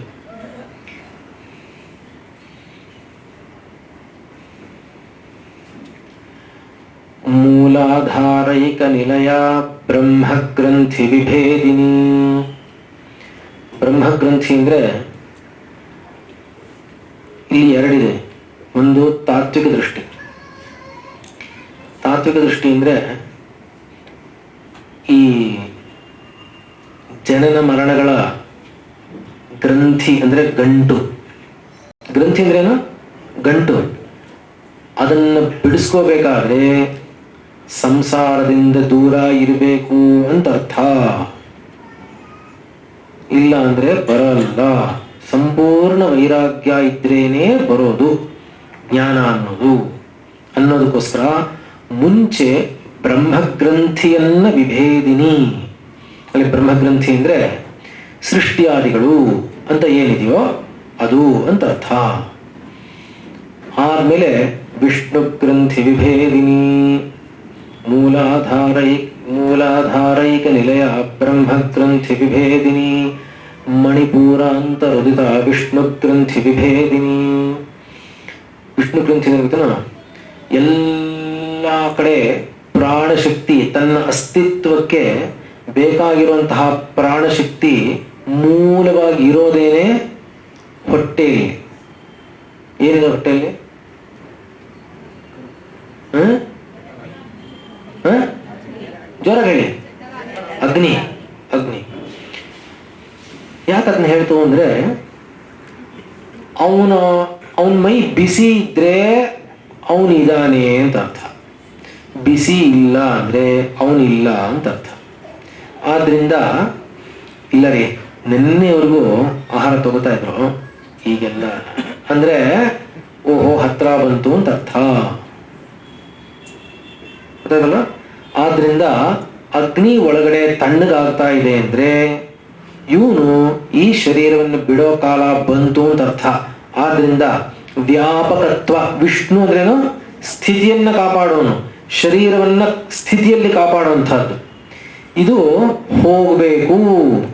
ಮೂಲಾಧಾರೈಕ ನಿಲಯ ಬ್ರಹ್ಮಗ್ರಂಥಿ ವಿಭೇದಿನಿ. ಬ್ರಹ್ಮಗ್ರಂಥಿ ಅಂದ್ರೆ ಇಲ್ಲಿ ಎರಡಿದೆ. ಒಂದು ತಾತ್ವಿಕ ದೃಷ್ಟಿ. ತಾತ್ವಿಕ ದೃಷ್ಟಿ ಅಂದರೆ ಈ ಜನನ ಮರಣಗಳ ಗ್ರಂಥಿ ಅಂದರೆ ಗಂಟು. ಗ್ರಂಥಿ ಅಂದ್ರೇನು? ಗಂಟು. ಅದನ್ನು ಬಿಡಿಸ್ಕೋಬೇಕಾದ್ರೆ ಸಂಸಾರದಿಂದ ದೂರ ಇರಬೇಕು ಅಂತ ಅರ್ಥ. ಇಲ್ಲ ಅಂದ್ರೆ ಬರಲ್ಲ. ಸಂಪೂರ್ಣ ವೈರಾಗ್ಯ ಇದ್ರೇನೆ ಬರೋದು ಜ್ಞಾನ ಅನ್ನೋದಕ್ಕೋಸ್ಕರ ಮುಂಚೆ ಬ್ರಹ್ಮಗ್ರಂಥಿಯನ್ನ ವಿಭೇದಿನಿ. ಅಲ್ಲಿ ಬ್ರಹ್ಮಗ್ರಂಥಿ ಅಂದ್ರೆ ಸೃಷ್ಟಿಯಾದಿಗಳು ಅಂತ ಏನಿದೆಯೋ ಅದು ಅಂತ ಅರ್ಥ. ಆದ್ಮೇಲೆ ವಿಷ್ಣು ಗ್ರಂಥಿ ವಿಭೇದಿನಿ ಮೂಲಾಧಾರೈಕ ನಿಲಯ ಬ್ರಹ್ಮಗ್ರಂಥಿ ವಿಭೇದಿನಿ ಮಣಿಪೂರಾಂತರುದಿತ ವಿಷ್ಣು ಗ್ರಂಥಿ ವಿಭೇದಿನಿ. ವಿಷ್ಣು ಗ್ರಂಥಿ ಗೊತ್ತೇನ? ಎಲ್ಲ ಕಡೆ ಪ್ರಾಣಶಕ್ತಿ, ತನ್ನ ಅಸ್ತಿತ್ವಕ್ಕೆ ಬೇಕಾಗಿರುವಂತಹ ಪ್ರಾಣಶಕ್ತಿ ಮೂಲವಾಗಿ ಇರೋದೇನೆ ಹೊಟ್ಟೆಯಲ್ಲಿ. ಏನಿದೆ ಹೊಟ್ಟೆಯಲ್ಲಿ? ಜ್ವರ ಹೇಳಿ. ಅಗ್ನಿ. ಅಗ್ನಿ ಯಾಕೆ ಅದನ್ನ ಹೇಳ್ತು ಅಂದ್ರೆ, ಅವನ ಮೈ ಬಿಸಿ ಇದ್ರೆ ಅವನಿದ್ದಾನೆ ಅಂತ ಅರ್ಥ. ಬಿಸಿ ಇಲ್ಲ ಅಂದ್ರೆ ಅವನಿಲ್ಲ ಅಂತ ಅರ್ಥ. ಆದ್ರಿಂದ ಇಲ್ಲ ರೀ, ನಿನ್ನೆವರೆಗೂ ಆಹಾರ ತಗೋತಾ ಇದ್ರು, ಈಗೆಲ್ಲ ಅಂದ್ರೆ ಓಹೋ ಹತ್ರ ಬಂತು ಅಂತ ಅರ್ಥ. ಗೊತ್ತಾಗಲ್ಲ? ಆದ್ರಿಂದ ಅಗ್ನಿ ಒಳಗಡೆ ತಣ್ಣಗಾಗ್ತಾ ಇದೆ ಅಂದ್ರೆ ಇವನು ಈ ಶರೀರವನ್ನು ಬಿಡೋ ಕಾಲ ಬಂತು ಅಂತ ಅರ್ಥ. ಆದ್ರಿಂದ ವ್ಯಾಪಕತ್ವ. ವಿಷ್ಣು ಅಂದ್ರೇನು? ಸ್ಥಿತಿಯನ್ನ ಕಾಪಾಡೋನು, ಶರೀರವನ್ನ ಸ್ಥಿತಿಯಲ್ಲಿ ಕಾಪಾಡುವಂಥದ್ದು. ಇದು ಹೋಗಬೇಕು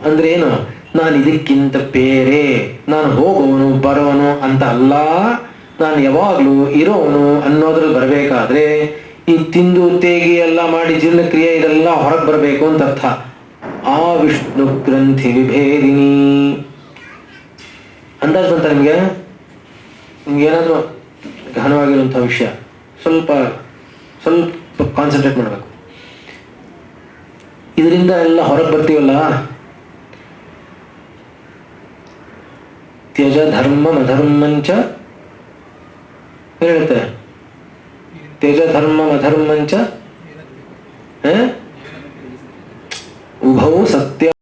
ಅಂದ್ರೆ ಏನು? ನಾನು ಇದಕ್ಕಿಂತ ಬೇರೆ, ನಾನು ಹೋಗೋನು ಬರೋನು ಅಂತ ಅಲ್ಲ, ನಾನು ಯಾವಾಗ್ಲೂ ಇರೋನು ಅನ್ನೋದ್ರಲ್ಲಿ ಬರಬೇಕಾದ್ರೆ ಈ ತಿಂದು ತೇಗಿ ಎಲ್ಲ ಮಾಡಿ ಜೀರ್ಣಕ್ರಿಯೆ ಇದೆಲ್ಲ ಹೊರಗೆ ಬರಬೇಕು ಅಂತ ಅರ್ಥ. ಆ ವಿಷ್ಣು ಗ್ರಂಥಿ ವಿಭೇದಿನಿ. ಅಂದಾಜು ಬಂತ ನಿಮ್ಗೆ? ಏನಾದ್ರು ಗಹನವಾಗಿರುವಂತಹ ವಿಷಯ ಸ್ವಲ್ಪ ಕಾನ್ಸಂಟ್ರೇಟ್ ಮಾಡಬೇಕು. ಇದರಿಂದ ಎಲ್ಲ ಹೊರಗೆ ಬರ್ತೀವಲ್ಲ. ತ್ಯಜ ಧರ್ಮ ಅಧರ್ಮಂಚ ಹೇಳುತ್ತೆ. ತ್ಯಜ ಧರ್ಮ ಅಧರ್ಮಂಚ ಉಭೌ ಸತ್ಯ